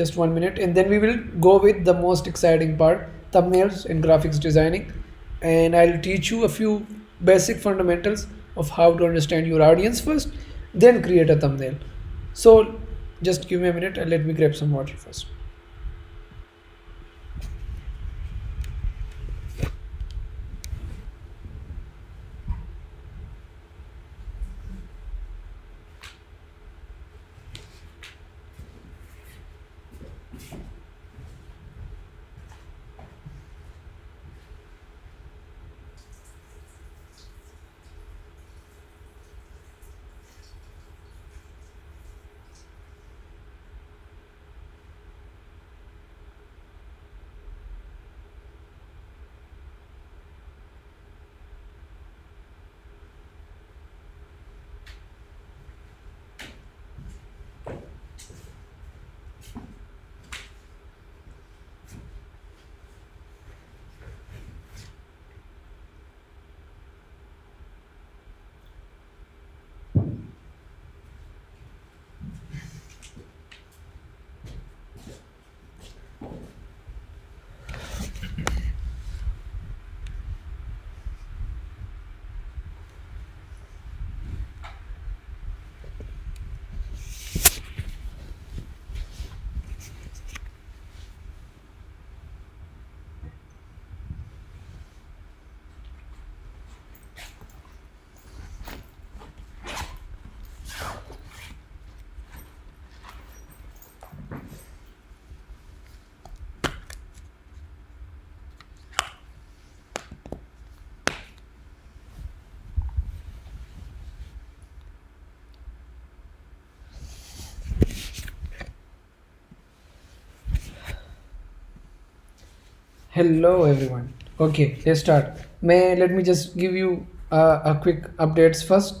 just 1 minute, and then we will go with the most exciting part, thumbnails and graphics designing. And I'll teach you a few basic fundamentals of how to understand your audience first, then create a thumbnail. So just give me a minute and let me grab some water first. Hello everyone. Okay, let's start. Let me just give you a quick updates first.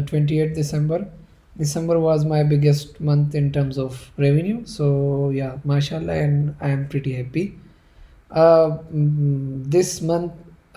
28 December. December was my biggest month in terms of revenue. So yeah, mashallah, and I am pretty happy. This month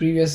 previous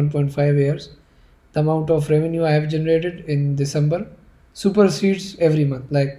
1.5 years, the amount of revenue I have generated in December supersedes every month. Like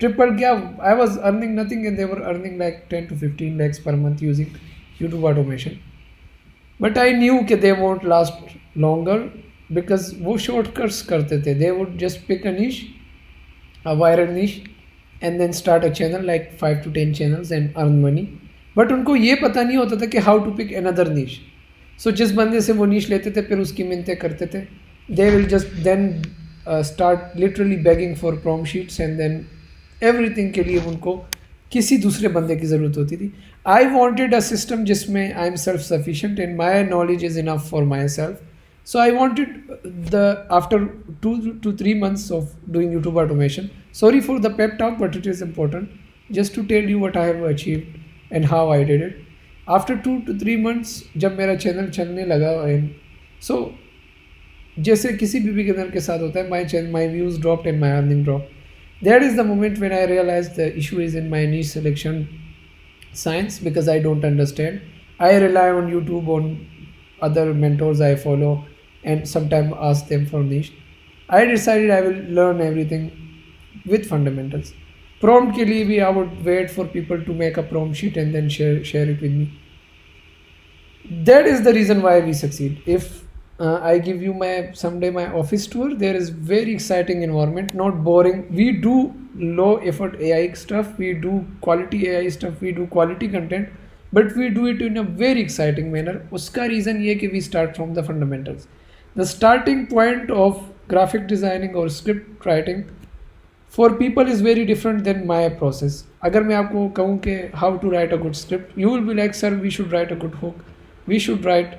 tripled kya. I was earning nothing and they were earning like 10 to 15 lakhs per month using YouTube automation. But I knew that they won't last longer because वो shortcuts करते थे. They would just pick a niche, a viral niche, and then start a channel like 5 to 10 channels and earn money. But उनको ये पता नहीं होता था कि how to pick another niche. So जिस बंदे से वो niche लेते थे फिर उसकी मिन्नतें करते थे. They will just then start literally begging for prom sheets and then everything के लिए उनको किसी दूसरे बंदे की ज़रूरत होती थी. I wanted a system जिसमें I am self sufficient and my knowledge is enough for myself. So I wanted after 2 to 3 months of doing YouTube automation. Sorry for the pep talk, but it is important just to tell you what I have achieved and how I did it. After 2 to 3 months, जब मेरा channel चलने लगा and so जैसे किसी भी beginner के साथ होता है, my views dropped and my earning dropped. That is the moment when I realized the issue is in my niche selection science because I don't understand. I rely on YouTube, on other mentors I follow, and sometimes ask them for niche. I decided I will learn everything with fundamentals. Prompt ke liye bhi I would wait for people to make a prompt sheet and then share it with me. That is the reason why we succeed. If I give you someday my office tour, there is very exciting environment, not boring. We do low effort AI stuff, we do quality AI stuff, we do quality content, but we do it in a very exciting manner. Uska reason ye ki we start from the fundamentals. The starting point of graphic designing or script writing for people is very different than my process. Agar मैं आपको कहूँ कि how to write a good script, you will be like, sir, we should write a good hook, we should write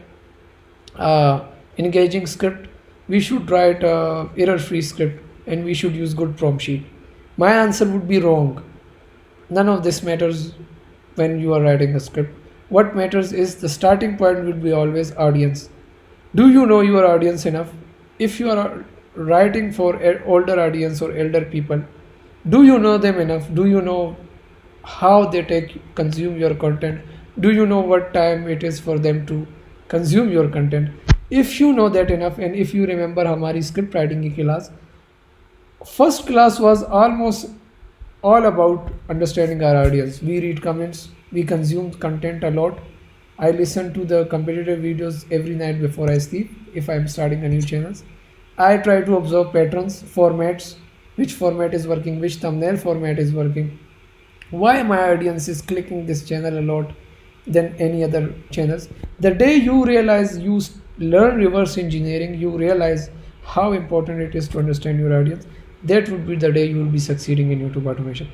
engaging script, we should write error-free script, and we should use good prompt sheet. My answer would be wrong. None of this matters when you are writing a script. What matters is the starting point will be always audience. Do you know your audience enough? If you are writing for older audience or elder people, do you know them enough? Do you know how they consume your content? Do you know what time it is for them to consume your content? If you know that enough, and if you remember हमारी script writing की class, first class was almost all about understanding our audience. We read comments, we consume content a lot. I listen to the competitive videos every night before I sleep if I am starting a new channel. I try to observe patterns, formats, which format is working, which thumbnail format is working, why my audience is clicking this channel a lot than any other channels. The day you realize you learn reverse engineering, you realize how important it is to understand your audience, that would be the day you will be succeeding in YouTube automation.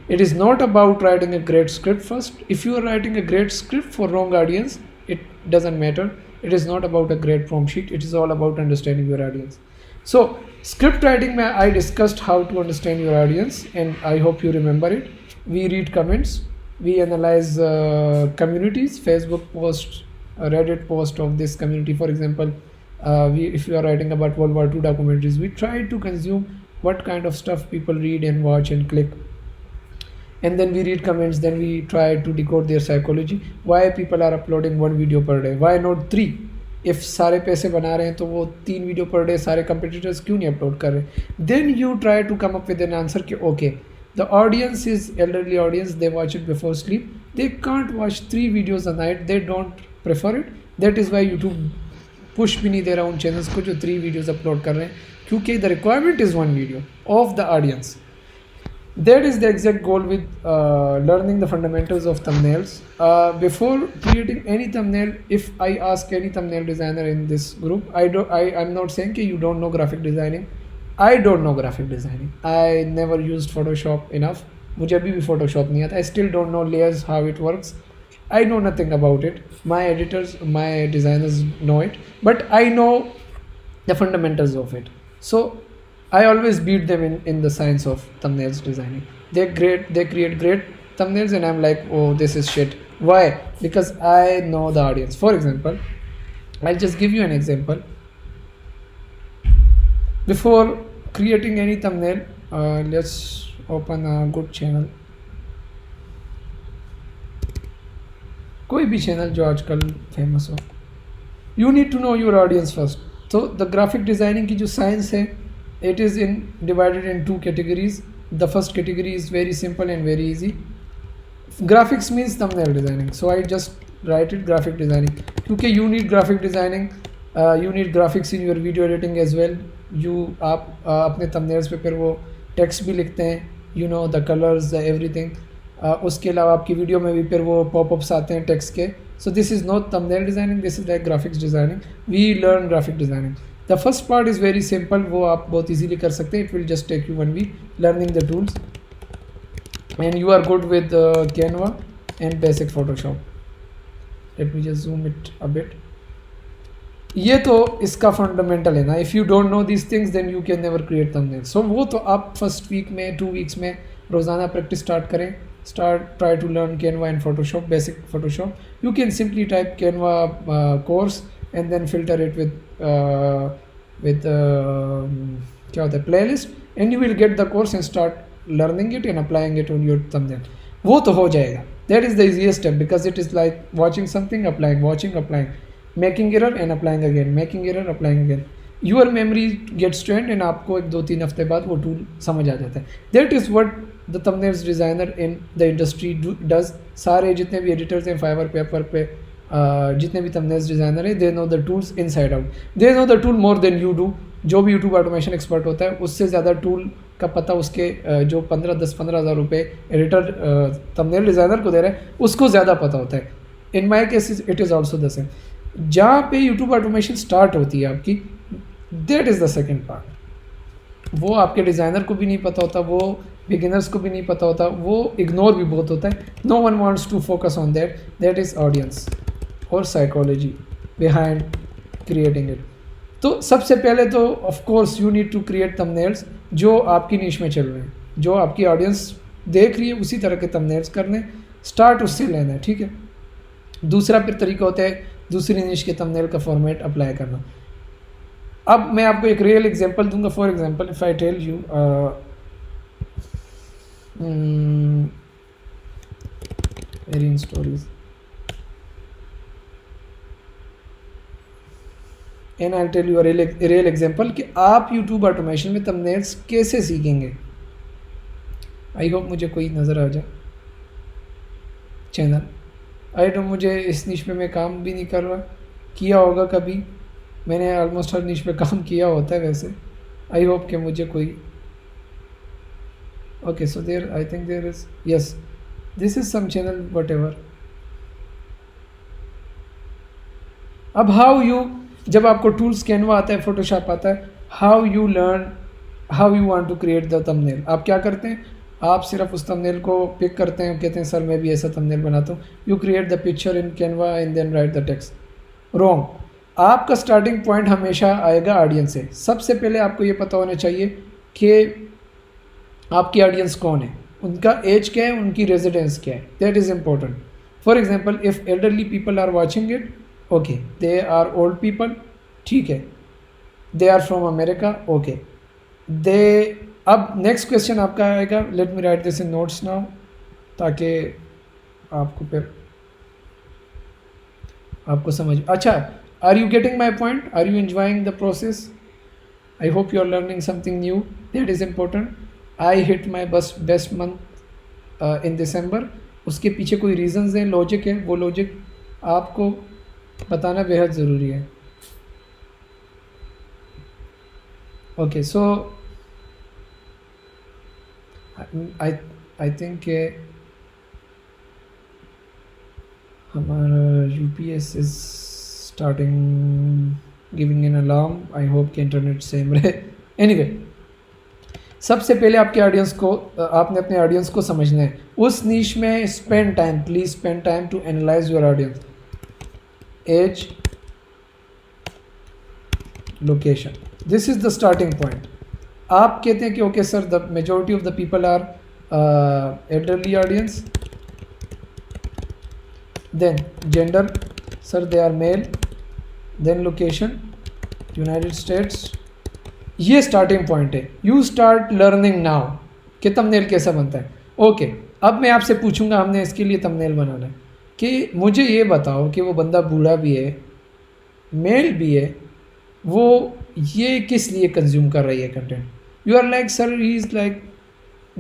It is not about writing a great script first. If you are writing a great script for wrong audience, it doesn't matter. It is not about a great prompt sheet. It is all about understanding your audience. So script writing, I discussed how to understand your audience, and I hope you remember it. We read comments, we analyze communities, Facebook posts, Reddit post of this community. For example, if you are writing about World War II documentaries, we try to consume what kind of stuff people read and watch and click. And then we read comments, then we try to decode their psychology. Why people are uploading 1 video per day? Why not 3? If सारे पैसे बना रहे हैं तो वो 3 video per day सारे competitors क्यों नहीं अपलोड कर रहे? Then you try to come up with an answer कि okay, the audience is elderly audience, they watch it before sleep, they can't watch 3 videos a night, they don't prefer it. That is why YouTube push भी नहीं दे रहा उन channels को जो 3 videos upload कर रहे हैं, क्योंकि the requirement is 1 video of the audience. That is the exact goal with learning the fundamentals of thumbnails. Before creating any thumbnail, if I ask any thumbnail designer in this group, I'm not saying that you don't know graphic designing. I don't know graphic designing. I never used Photoshop enough. मुझे अभी भी Photoshop नहीं आता. I still don't know layers, how it works. I know nothing about it. My editors, my designers know it, but I know the fundamentals of it. So I always beat them in the science of thumbnails designing. They create great thumbnails and I'm like, oh, this is shit. Why? Because I know the audience. For example, I'll just give you an example. Before creating any thumbnail, let's open a good channel. कोई भी channel जो आजकल famous हो. You need to know your audience first. So the graphic designing की जो science है, it is divided in 2 categories. the first category is very simple and very easy. Graphics means thumbnail designing, so I just write it graphic designing, क्योंकि you need graphic designing, you need graphics in your video editing as well. आप अपने thumbnails पे फिर वो text भी लिखते हैं, you know the colors, the everything. उसके अलावा आपकी वीडियो में भी फिर वो पॉपअप्स आते हैं टेक्स्ट के. So this is not thumbnail designing, this is like graphics designing. We learn graphic designing. The first part is very simple, वो आप बहुत इजीली कर सकते हैं. It will just take you 1 week learning the tools and you are good with Canva and basic Photoshop. Let me just zoom it a bit. ये तो इसका fundamental है ना. If you don't know this things then you can never create thumbnail. So वो तो आप first week में 2 weeks में रोज़ाना प्रैक्टिस स्टार्ट करें. Try to learn Canva and Photoshop, basic Photoshop. You can simply type Canva course and then filter it with क्या होता है playlist, and you will get the course and start learning it and applying it on your thumbnail. वो तो हो जाएगा. That is the easiest step because it is like watching something, applying, making error and applying again, making error, applying again. Your memory gets trained and आपको 1-2-3 हफ्ते बाद वो tool समझ आ जाता है. That is what the thumbnails designer in the industry does. सारे जितने भी editors हैं Fiverr पे, Upwork पे, जितने भी thumbnails designer हैं, they know the tools inside out. They know the tool more than you do. जो भी YouTube automation expert होता है उससे ज़्यादा टूल का पता उसके जो 10-15 हज़ार रुपये एडिटर thumbnail designer को दे रहा है उसको ज़्यादा पता होता है. In my case it is also the same. जहाँ पे YouTube automation start होती है आपकी, that is the second part. वो आपके डिज़ाइनर को भी नहीं पता होता, वो बिगिनर्स को भी नहीं पता होता, वो इग्नोर भी बहुत होता है. No one wants to focus on that. That is audience और साइकोलॉजी बिहाइंड क्रिएटिंग इट. तो सबसे पहले तो of course you need to create thumbnails जो आपकी नीश में चल रहे हैं, जो आपकी ऑडियंस देख रही है उसी तरह के थंबनेल्स करने. स्टार्ट उससे लेना है, ठीक है. दूसरा फिर तरीका होता है दूसरी नीश के थंबनेल का फॉर्मेट अप्लाई करना. अब मैं आपको एक रियल एग्जांपल दूंगा. For example if I tell you very stories and I tell you real example कि आप यूट्यूब ऑटोमेशन में थंबनेल्स कैसे सीखेंगे. आई होप मुझे कोई नज़र आ जाए चैनल. आई डोंट, मुझे इस निश पे मैं काम भी नहीं कर रहा, किया होगा कभी, मैंने ऑलमोस्ट हर निश पे काम किया होता है वैसे. आई होप कि मुझे कोई okay. So there I think there is, yes, this is some channel whatever. अब हाउ यू, जब आपको टूल्स कैनवा आता है, फोटोशॉप आता है, how you learn, how you want to create the thumbnail. आप क्या करते हैं, आप सिर्फ उस थंबनेल को पिक करते हैं, कहते हैं सर मैं भी ऐसा थंबनेल बनाता हूँ. You create the picture in Canva and then write the text. Wrong. आपका स्टार्टिंग पॉइंट हमेशा आएगा ऑडियंस से. सबसे पहले आपको ये पता होना चाहिए कि आपकी ऑडियंस कौन है, उनका एज क्या है, उनकी रेजिडेंस क्या है. That is important. For example if elderly people are watching it, okay, they are old people, ठीक है, they are from America, okay, they. अब नेक्स्ट क्वेश्चन आपका आएगा, let me write this in notes now ताकि आपको फिर आपको समझ. अच्छा, are you getting my point? Are you enjoying the process? I hope you are learning something new. That is important. I hit my best month in December. उसके पीछे कोई reasons हैं, लॉजिक है, वो लॉजिक आपको बताना बेहद ज़रूरी है. ओके, सो आई थिंक हमारा UPS is starting giving an alarm. I hope कि इंटरनेट सेम रहे. Anyway, सबसे पहले आपके ऑडियंस को, आपने अपने ऑडियंस को समझना है. उस नीश में spend time, please spend time to analyse your audience. Age, location, this is the starting point. आप कहते हैं कि okay sir the majority of the people are elderly audience, then gender, sir they are male, then location United States. ये starting point है. You start learning now कि thumbnail कैसा बनता है. ओके, अब मैं आपसे पूछूंगा, हमने इसके लिए थंबनेल बनाना है, कि मुझे ये बताओ कि वो बंदा बूढ़ा भी है, मेल भी है, वो ये किस लिए कंज्यूम कर रही है content. You are like sir he is like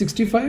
65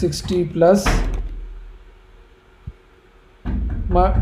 60+.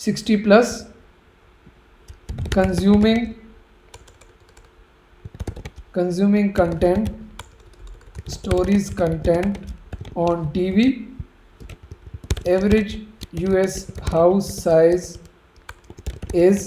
60+, consuming content, stories content on TV. Average US house size is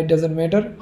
It doesn't matter.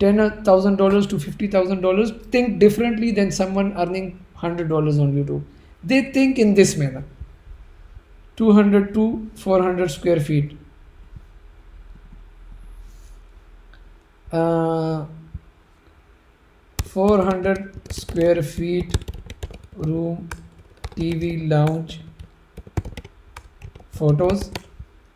$10,000 to $50,000 think differently than someone earning $100 on YouTube. They think in this manner. 200 to 400 square feet. 400 square feet room, TV, lounge, photos.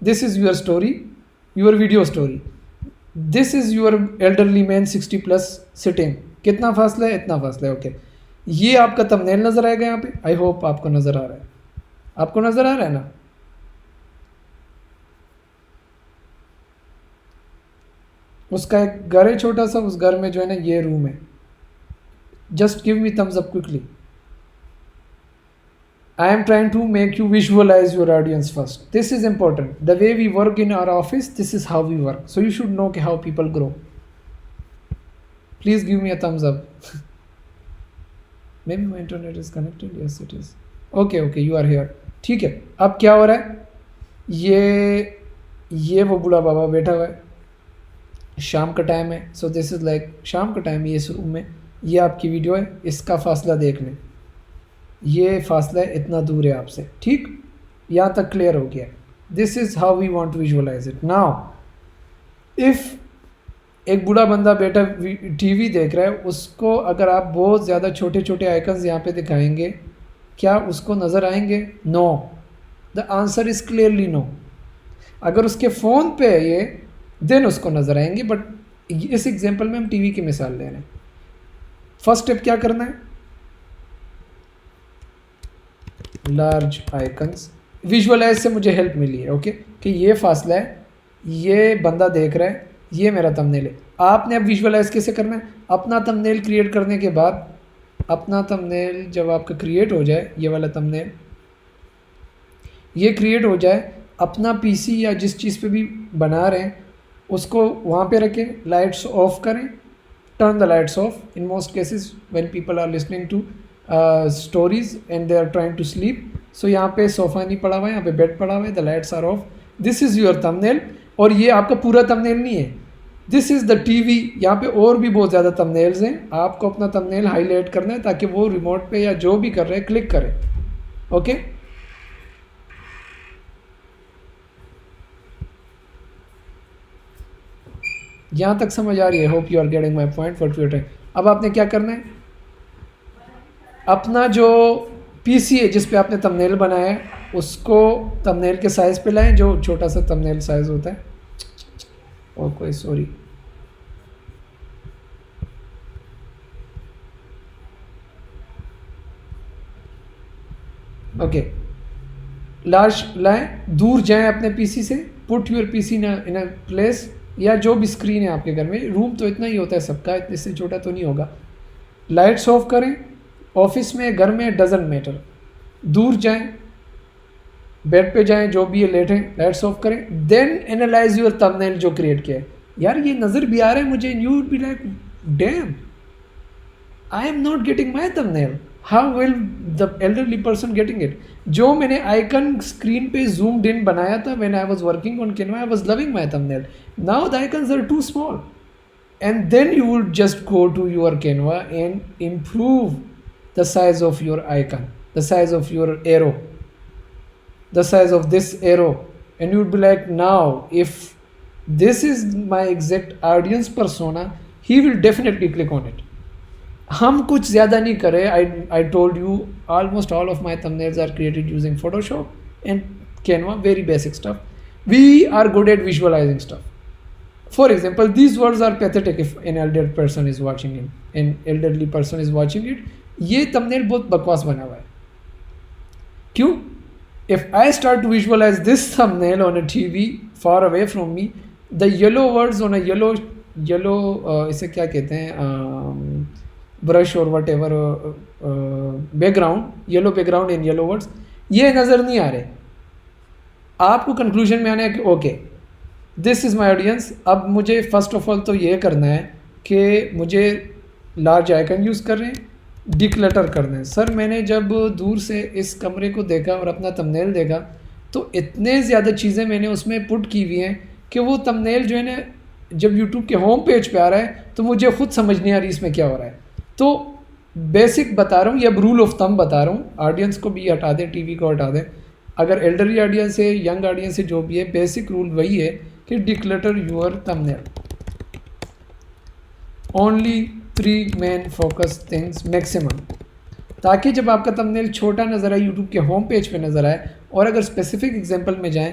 This is your story, your video story. This is your elderly man 60 plus sitting. कितना फासला है? इतना फासला है. Okay, ये आपका thumbnail नज़र आएगा यहाँ पे. आई होप आपको नज़र आ रहा है. आपको नज़र आ रहा है ना? उसका एक घर है छोटा सा, उस घर में जो है ना ये रूम है. Just give me thumbs up quickly. I am trying to make you visualize your audience first. This is important. The way we work in our office, this is how we work. So you should know how people grow. Please give me a thumbs up. Maybe my internet is connected. Yes, it is. Okay, you are here. ठीक है. अब क्या हो रहा है? ये वो बूढ़ा बाबा बैठा हुआ है. शाम का टाइम है. So this is like शाम का टाइम. ये इस रूम में ये आपकी वीडियो है. इसका फासला देख लें. ये फासला इतना दूर है आपसे. ठीक, यहाँ तक क्लियर हो गया. This is how we want to visualise it. Now if एक बूढ़ा बंदा बैठा टीवी देख रहा है, उसको अगर आप बहुत ज़्यादा छोटे छोटे आइकन्स यहाँ पे दिखाएंगे, क्या उसको नज़र आएंगे? No. The answer is clearly no. अगर उसके फ़ोन पे है ये, देन उसको नज़र आएंगे. बट इस एग्जांपल में हम टीवी की मिसाल ले रहे हैं. फर्स्ट स्टेप क्या करना है? Large icons. विजुअलाइज से मुझे हेल्प मिली है. ओके, कि ये फासला है, ये बंदा देख रहा है, ये मेरा थंबनेल है. आपने अब विजुअलाइज कैसे करना है? अपना थंबनेल क्रिएट करने के बाद, अपना थंबनेल जब आपका क्रिएट हो जाए, ये वाला थंबनेल ये क्रिएट हो जाए, अपना पीसी या जिस चीज़ पे भी बना रहे हैं उसको वहाँ पे रखें. लाइट्स ऑफ करें. Turn the lights off. In most cases when people are listening to stories and they are trying to sleep. So यहाँ पे सोफ़ा नहीं पड़ा हुआ है, यहाँ पे बेड पड़ा हुआ है. The lights are off. This is your thumbnail. और ये आपका पूरा थंबनेल नहीं है. This is the TV. यहाँ पे और भी बहुत ज़्यादा थंबनेल्स हैं. आपको अपना थंबनेल हाईलाइट करना है ताकि वो रिमोट पे या जो भी कर रहे हैं क्लिक करें. ओके, यहाँ तक समझ आ रही है? Hope you are getting my point for future. अब आपने क्या करना है? अपना जो पीसी है जिस पे आपने थंबनेल बनाया है, उसको थंबनेल के साइज़ पे लाएं, जो छोटा सा थंबनेल साइज़ होता है. और कोई सॉरी, ओके, लार्ज लाएं. दूर जाएं अपने पीसी से. Put your PC in a place, या जो भी स्क्रीन है आपके घर में. रूम तो इतना ही होता है सबका, इससे छोटा तो नहीं होगा. लाइट्स ऑफ करें. ऑफिस में, घर में, डजंट मैटर. दूर जाएं, बेड पे जाएं, जो भी है लेटें, लाइट्स ऑफ करें. देन एनालाइज योर थंबनेल जो क्रिएट किया है. यार ये नज़र भी आ रहा है मुझे. You will be like damn, I am not getting my thumbnail. How will the elderly person getting it? जो मैंने आइकन स्क्रीन पे जूम्ड इन बनाया था when I was working on Canva, I was loving my thumbnail. Now the icons are too small. And then you would just go to your Canva and improve the size of your icon, the size of your arrow, the size of this arrow, and you would be like, now if this is my exact audience persona, he will definitely click on it. हम कुछ ज़्यादा नहीं करें. I told you almost all of my thumbnails are created using Photoshop and Canva, very basic stuff. We are good at visualizing stuff. For example, these words are pathetic if an elderly person is watching it. ये thumbnail बहुत बकवास बना हुआ है. क्यों? If I start to visualize this thumbnail on a TV far away from me, the yellow words on a yellow इसे क्या कहते हैं, brush or whatever background, yellow background and yellow words, ये नज़र नहीं आ रहे. आपको कंक्लूजन में आना है कि okay, this is my audience. अब मुझे फ़र्स्ट ऑफ ऑल तो ये करना है कि मुझे लार्ज आइकन यूज़ कर रहे हैं, डिक्लटर करना है. सर मैंने जब दूर से इस कमरे को देखा और अपना थंबनेल देखा तो इतने ज़्यादा चीज़ें मैंने उसमें पुट की हुई हैं कि वो थंबनेल जो है ना, जब यूट्यूब के होम पेज पे आ रहा है तो मुझे खुद समझ नहीं आ रही इसमें क्या हो रहा है. तो बेसिक बता रहा हूँ, ये अब रूल ऑफ थंब बता रहा हूँ. ऑडियंस को भी हटा दें, टीवी को हटा दें. अगर एल्डरली ऑडियंस है, यंग ऑडियंस है, जो भी है, बेसिक रूल वही है कि declutter your thumbnail. Only 3 main focus things maximum, ताकि जब आपका थंबनेल छोटा नज़र आए, यूट्यूब के होम पेज पे नज़र आए. और अगर स्पेसिफिक एग्जांपल में जाएं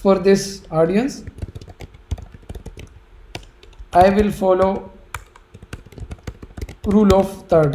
for this audience. I will follow rule of third,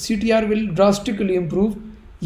CTR will drastically improve.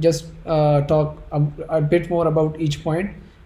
just talk a bit more about each point.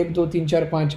1 2 3 4 5,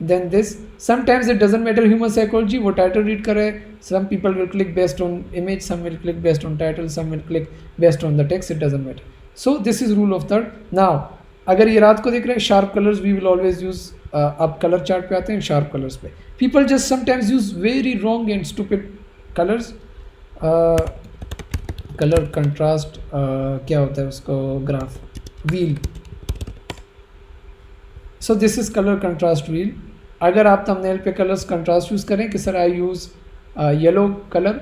then this. Sometimes it doesn't matter human psychology, वो title read कर रहे हैं, some people will click based on image, some will click based on title, some will click based on the text, it doesn't matter. So this is rule of third. Now अगर ये रात को देख रहे हैं, sharp colors we will always use, अब color chart पे आते हैं sharp colors पे. People just sometimes use very wrong and stupid colors. Color contrast, क्या होता है उसको, graph wheel. So this is color contrast wheel. अगर आप थंबनेल पे कलर्स कंट्रास्ट यूज़ करें कि sir I use yellow colour,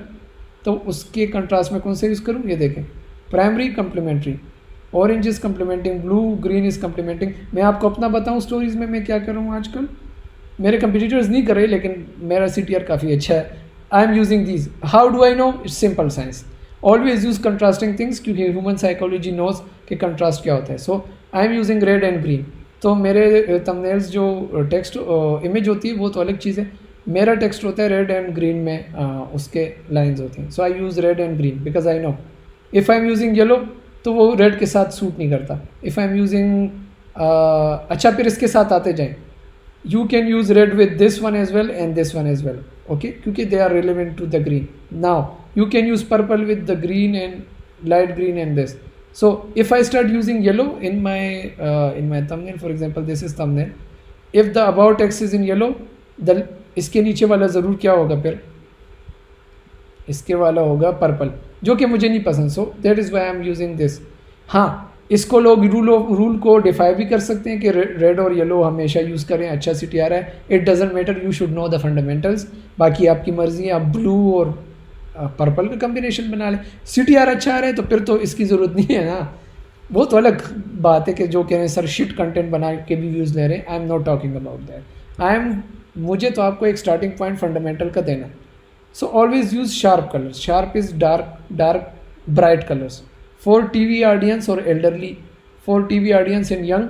तो उसके कंट्रास्ट में कौन से यूज़ करूँ, ये देखें, primary complementary, orange is complementing blue, green is complementing. मैं आपको अपना बताऊँ स्टोरीज़ में मैं क्या कर रहा हूँ आजकल, मेरे कंपटीटर्स नहीं कर रहे लेकिन मेरा CTR काफ़ी अच्छा है. I am using these. How do I know? It's simple science. Always use contrasting things, क्योंकि ह्यूमन साइकोलॉजी नोज कि कंट्रास्ट क्या होता है. So I am using red and green. तो मेरे थंबनेल्स जो टेक्स्ट इमेज होती है वो तो अलग चीज़ है, मेरा टेक्स्ट होता है रेड एंड ग्रीन में, उसके लाइंस होती हैं. So I use red and green because I know if I am using yellow तो वो रेड के साथ सूट नहीं करता. इफ़ आई एम यूजिंग अच्छा, फिर इसके साथ आते जाएँ, you can use red with this one as well and this one as well, okay, क्योंकि they are relevant to the green. Now you can use purple with the green and light green and this. So if I start using yellow in my thumbnail, for example this is thumbnail, if the about text is in yellow, the इसके नीचे वाला ज़रूर क्या होगा, फिर इसके वाला होगा पर्पल, जो कि मुझे नहीं पसंद. So that is why I am using this. हाँ, इसको लोग रूल को डिफाई भी कर सकते हैं कि रेड और येलो हमेशा यूज़ करें, अच्छा CTR है. It doesn't matter, you should know the fundamentals. बाकी आपकी मर्ज़ी है, आप ब्लू और पर्पल का कम्बिनेशन बना लें. CTR अच्छा आ रहा है तो फिर तो इसकी ज़रूरत नहीं है ना. वो तो अलग बात है कि जो कह रहे हैं सर शिट कंटेंट बना के भी व्यूज़ ले रहे हैं. I am not talking about that. मुझे तो आपको एक स्टार्टिंग पॉइंट फंडामेंटल का देना. So always use sharp colours. Sharp is dark bright colours for TV audience और elderly. For TV audience and young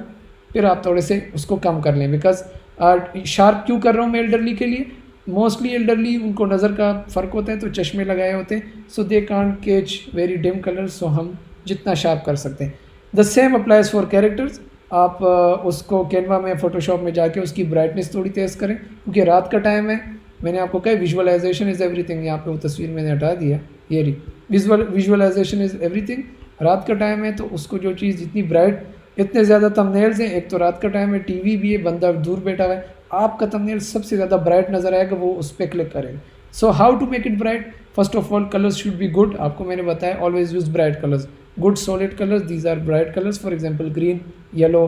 फिर आप थोड़े से उसको कम कर लें. बिकॉज शार्प क्यों कर रहा हूँ मैं एल्डरली के लिए, मोस्टली एल्डरली उनको नज़र का फ़र्क होता है तो चश्मे लगाए होते हैं, so they can't catch very dim colours. So हम जितना शार्प कर सकते हैं. The same applies for characters. आप उसको कैनवा में फोटोशॉप में जाके उसकी ब्राइटनेस थोड़ी तेज़ करें, क्योंकि रात का टाइम है. मैंने आपको कहा विजुअलाइजेशन इज़ एवरीथिंग. यहाँ पे वो तस्वीर मैंने हटा दिया, ये रही. Visualisation is everything. रात का टाइम है तो उसको जो चीज़ जितनी ब्राइट, इतने ज़्यादा थंबनेल्स हैं, एक तो रात का टाइम है, TV भी है, बंदा दूर बैठा हुआ है, आपका थंबनेल सबसे ज़्यादा ब्राइट नज़र आएगा, वो उस पर क्लिक करेगा. So how to make it bright? First of all colours should be good. आपको मैंने बताया always use bright colours, good solid colours, these are bright colours. For example green, yellow,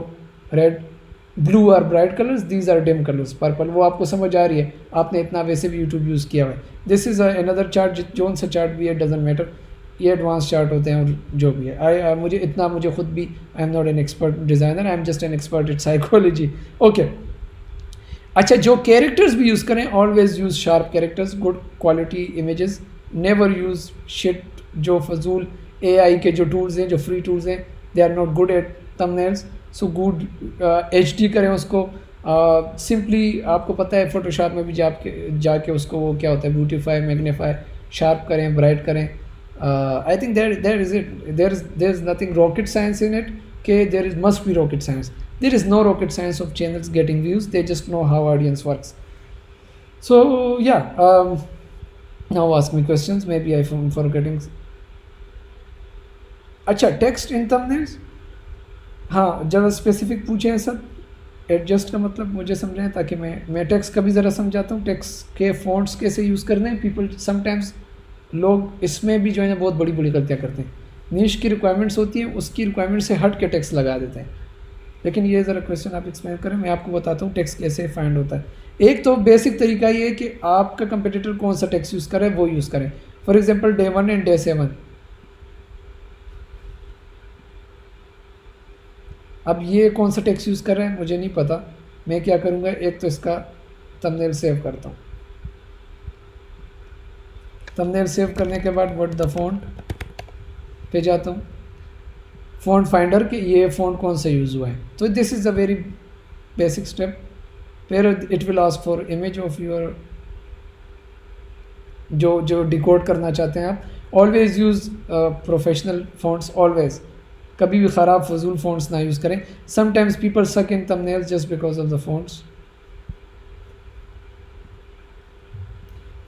red, blue are bright colours, these are dim colours. Purple, वो आपको समझ आ रही है, आपने इतना वैसे भी यूट्यूब यूज़ किया हुआ है. दिस इज़ अनदर चार्ट, जो सा चार्ट भी है डजेंट मैटर, ये एडवांस चार्ट होते हैं और जो भी है. मुझे खुद भी, आई am not an expert designer, I am just an expert in psychology. Okay, अच्छा, जो कैरेक्टर्स भी यूज़ करें always use sharp characters, good quality images. Never use shit, जो फजूल AI के जो टूल्स हैं, जो फ्री टूल्स हैं, they are not good at thumbnails. So good HD करें उसको. सिंपली आपको पता है फोटोशॉप में भी जाके उसको वो क्या होता है, ब्यूटीफाई, मैग्नीफाई, शार्प करें, ब्राइट करें. I think there is it. There is nothing rocket science in it कि there is must be rocket science. There is no rocket science of channels getting views. They just know how audience works. So yeah, now ask me questions. Maybe I'm forgetting. अच्छा, text in thumbnails. हाँ, ज़रा specific पूछे हैं सब. Adjust का मतलब मुझे समझाएं ताकि मैं टेक्स्ट का भी ज़रा समझाता हूँ. टेक्स्ट के फॉन्ट्स कैसे यूज़ करने हैं. पीपल समटाइम्स, लोग इसमें भी जो है ना बहुत बड़ी बड़ी गलतियाँ करते हैं. नीश की रिक्वायरमेंट्स होती हैं, उसकी रिक्वायरमेंट से हट के टेक्स्ट लगा देते हैं. लेकिन ये ज़रा क्वेश्चन आप एक्सप्लेन करें, मैं आपको बताता हूँ टेक्स्ट कैसे फाइंड होता है. एक तो बेसिक तरीका ये है कि आपका कंपटीटर कौन सा टेक्स्ट यूज़ करे वो यूज़ करें. For example Day 1 and Day 7. अब ये कौन सा टेक्स्ट यूज़ कर रहे हैं मुझे नहीं पता. मैं क्या करूँगा, एक तो इसका थंबनेल सेव करता हूँ. थंबनेल सेव करने के बाद व्हाट द फॉन्ट पे जाता हूँ, फ़ॉन्ट फाइंडर कि ये फ़ॉन्ट कौन सा यूज़ हुआ है. तो this is a very basic step. फिर it will ask for image of your, जो डिकोड करना चाहते हैं आप. Always use professional fonts. Always, कभी भी ख़राब फजूल फ़ॉन्ट्स ना यूज़ करें. Sometimes people suck in thumbnails just because of the fonts.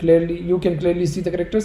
clearly you can clearly see the characters.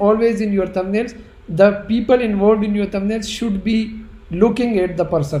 always in your thumbnails the people involved in your thumbnails should be looking at the person.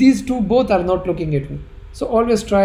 These two both are not looking at me. So always try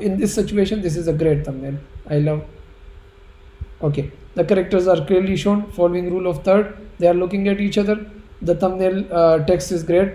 in this situation this is a great thumbnail. I love. Okay, the characters are clearly shown following rule of third, they are looking at each other. The thumbnail text is great.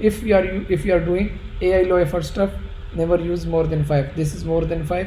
if you are doing AI low effort stuff, never use more than 5. This is more than 5,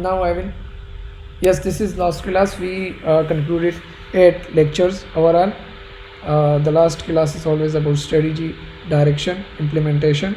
Now I will, yes, this is last class. We concluded 8 lectures overall. The last class is always about strategy, direction, implementation,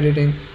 editing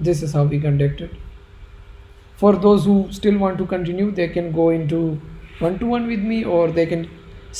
this is how we conducted. For those who still want to continue, they can go into 1-to-1 with me, or they can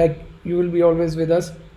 Like you will be always with us.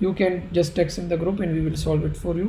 you can just text in the group and we will solve it for you.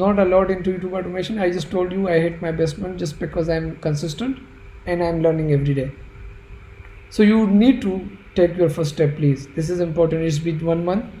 not a lot into YouTube automation. I just told you I hit my best one just because I am consistent and I am learning every day. So you need to take your first step, please. This is important. It's been 1 month.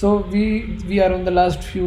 So we are on the last few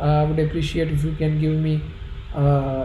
I would appreciate if you can give me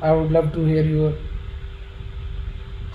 I would love to hear your.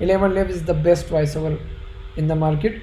11 Labs is the best voice over in the market,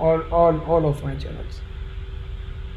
all of my channels.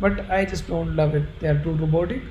but I just don't love it. They are too robotic.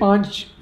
5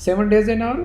7 days an hour.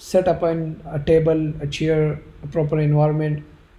set up a table, a chair, a proper environment,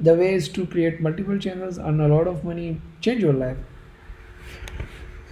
The way is to create multiple channels, earn a lot of money, change your life.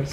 else?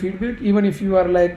feedback even if you are like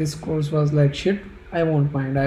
this course was like shit, I won't mind. I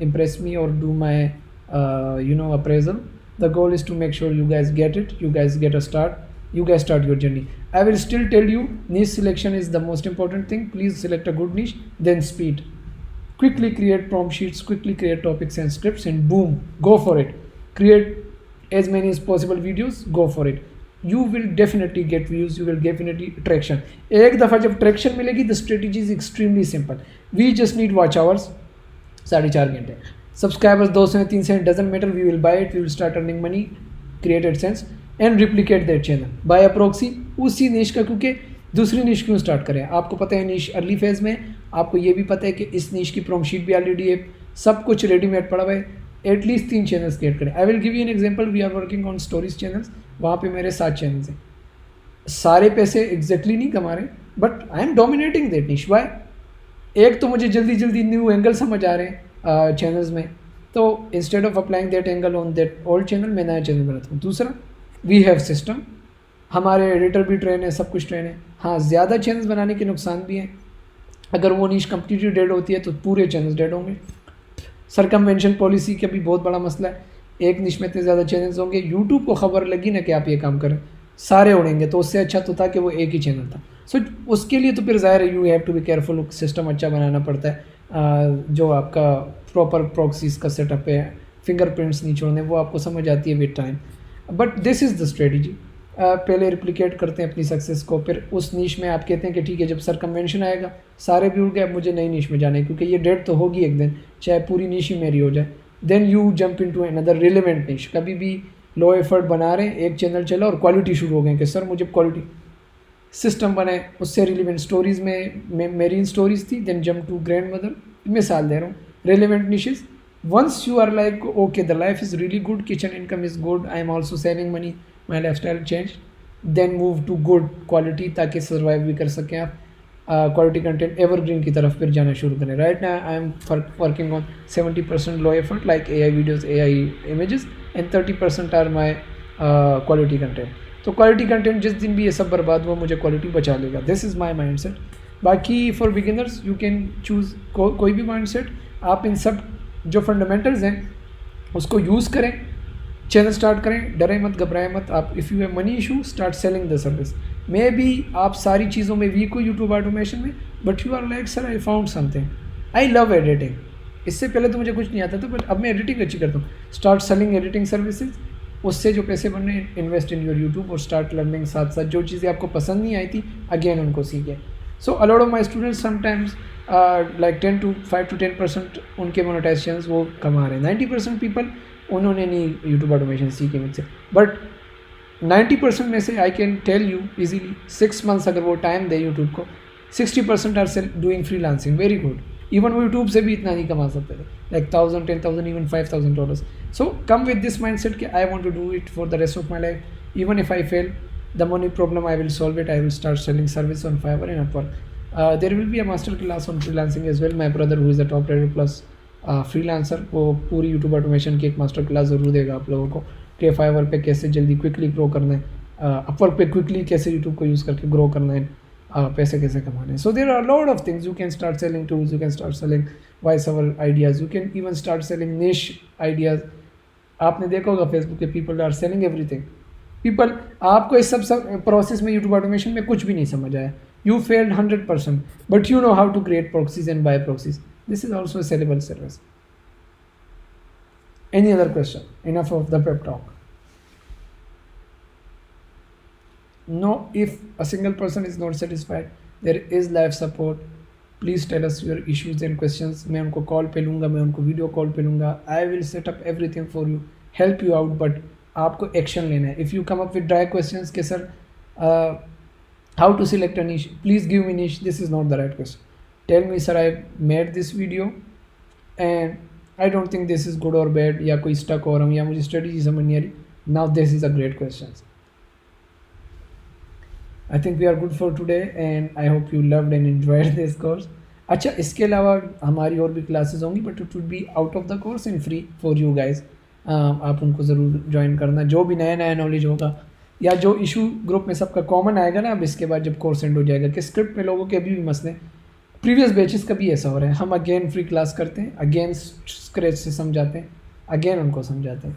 impress me or do my appraisal. The goal is to make sure you guys get it, you guys get a start, you guys start your journey. I will still tell you niche selection is the most important thing. Please select a good niche, then speed. Quickly create prompt sheets, quickly create topics and scripts, and boom, go for it. Create as many as possible videos, go for it. You will definitely get views, you will definitely traction. एक दफ़ा जब traction मिलेगी, the strategy is extremely simple. We just need watch hours, 4.5 घंटे. Subscribers 200 हैं, 300 हैं, doesn't matter, we will buy it, we will start earning money, create AdSense and replicate their channel. By a proxy, उसी niche का, क्योंकि दूसरी niche क्यों start करें? आपको पता है niche early phase में, आपको ये भी पता है कि इस niche की prompt sheet भी already है, सब कुछ रेडीमेड पड़ा हुआ है. एटलीस्ट 3 चैनल्स क्रिएट करें. I will give you an example. We are working on stories channels, वहाँ पे मेरे 7 चैनल्स हैं. सारे पैसे एग्जैक्टली नहीं कमा रहे, but I am dominating that niche. Why? एक तो मुझे जल्दी जल्दी न्यू एंगल समझ आ रहे हैं चैनल्स में, तो instead of applying that angle on that old channel, मैं नया चैनल बनाता हूँ. दूसरा, वी हैव सिस्टम, हमारे एडिटर भी ट्रेन है, सब कुछ ट्रेन है. हाँ, ज़्यादा चैनल्स बनाने के नुकसान भी हैं. अगर वो निश कम्प्लीटली डेड होती है तो पूरे चैनल्स डेड होंगे. सरकमवेंशन पॉलिसी का भी बहुत बड़ा मसला है. एक निश में इतने ज़्यादा चैनल्स होंगे, यूट्यूब को खबर लगी ना कि आप ये काम करें, सारे उड़ेंगे. तो उससे अच्छा तो था कि वो एक ही चैनल था. सो उसके लिए तो फिर ज़ाहिर है you have to be careful. System अच्छा बनाना पड़ता है. जो आपका प्रॉपर प्रॉक्सीज का सेटअप है, फिंगरप्रिंट्स नहीं छोड़ने, वो आपको समझ आती है with time. But this is the strategy. पहले रिप्लिकेट करते हैं अपनी सक्सेस को, फिर उस नीश में आप कहते हैं कि ठीक है, जब सरकमवेंशन आएगा सारे भी उड़ गए, अब मुझे नई नीश में जाना है, क्योंकि ये डेट तो होगी एक दिन, चाहे पूरी नीश ही मेरी हो जाए. Then you jump into another relevant niche. कभी भी लो एफर्ट बना रहे हैं, एक चैनल चला और क्वालिटी शुरू हो गए कि सर मुझे क्वालिटी सिस्टम बनाए, उससे रिलेवेंट स्टोरीज़ में मेरी स्टोरीज़ थी. Then jump to grandmother. मिसाल दे रहा हूँ, relevant niches. Once you are like okay, the life is really good, kitchen income is good, I am also saving money, my lifestyle change, then move to good quality, ताकि survive भी कर सकें आप. Quality content evergreen की तरफ फिर जाना शुरू करें. Right now I am working on 70% low effort like AI videos, AI images, and 30% are my quality content. तो क्वालिटी कंटेंट जिस दिन भी ये सब बर्बाद हुआ, मुझे क्वालिटी बचा लेगा. This is my mindset. बाकी for beginners you can choose कोई भी माइंड सेट. आप इन सब जो फंडामेंटल्स हैं उसको यूज़ करें, चैनल स्टार्ट करें, डरे मत, घबराए मत. आप if you have money issue, start selling the service. Maybe आप सारी चीज़ों में वीक हो यूट्यूब ऑटोमेशन में, but you are like sir I found something, I love editing. इससे पहले तो मुझे कुछ नहीं आता था, बट अब मैं एडिटिंग अच्छी करता हूँ. Start selling editing services. उससे जो पैसे बन रहे हैं, इन्वेस्ट इन योर यूट्यूब और स्टार्ट लर्निंग. साथ साथ जो चीज़ें आपको पसंद नहीं आई थी, अगेन उनको सीखें. So a lot of my students sometimes like 5 to 10% उनके मोनेटाइजेशंस वो कमा रहे हैं. 90% पीपल उन्होंने नहीं यूट्यूब ऑटोमेशन सीखे मुझसे, बट 90% में से I can tell you easily 6 months अगर वो टाइम दे यूट्यूब को, 60% are doing freelancing. Very good. Even वो यूट्यूब से भी इतना नहीं कमा सकते थे, like 1000, 10,000, even $5,000. So come with this mindset कि I want to do it for the rest of my life. Even if I fail the money problem, I will solve it. I will start selling service on Fiverr and Upwork. There will be a master class on freelancing as well. My brother who is a top rated plus freelancer, वो पूरी YouTube automation की एक master class ज़रूर देगा आप लोगों को कि Fiverr पे कैसे जल्दी क्विकली ग्रो करना है, Upwork पे क्विकली कैसे यूट्यूब को यूज़ करके ग्रो करना है, पैसे कैसे कमाने हैं. So there are lot of things. You can start selling tools, you can start selling voice over ideas, you can even start selling niche ideas. आपने देखा होगा फेसबुक पे people are selling everything. People, आपको इस सब process में YouTube automation में कुछ भी नहीं समझ आया. You failed 100%, but you know how to create proxies and buy proxies. This is also a sellable service. Any other question? Enough of the pep talk. No, if a single person is not satisfied, there is live support. Please tell us your issues and questions. मैं उनको call पे लूँगा, मैं उनको video call पे लूँगा. I will set up everything for you, help you out, but आपको action लेना है. If you come up with dry questions कि sir how to select a niche, please give me niche, this is not the right question. Tell me sir, I made this video and I don't think this is good or bad, या कोई stuck हो रहा हूँ, या मुझे strategy समझ नहीं आ रही. Now this is a great question. I think we are good for today and I hope you loved and enjoyed this course. अच्छा, इसके अलावा हमारी और भी क्लासेस होंगी, but it would be out of the course and free for you guys. आप उनको ज़रूर ज्वाइन करना. जो भी नया नया नॉलेज होगा या जो इशू ग्रुप में सबका कॉमन आएगा ना, अब इसके बाद जब कोर्स एंड हो जाएगा कि स्क्रिप्ट में लोगों के अभी भी मसले, प्रीवियस बैचेस का भी ऐसा हो रहा है. हम अगेन फ्री क्लास करते हैं, अगेन स्क्रैच से समझाते हैं, अगेन उनको समझाते हैं.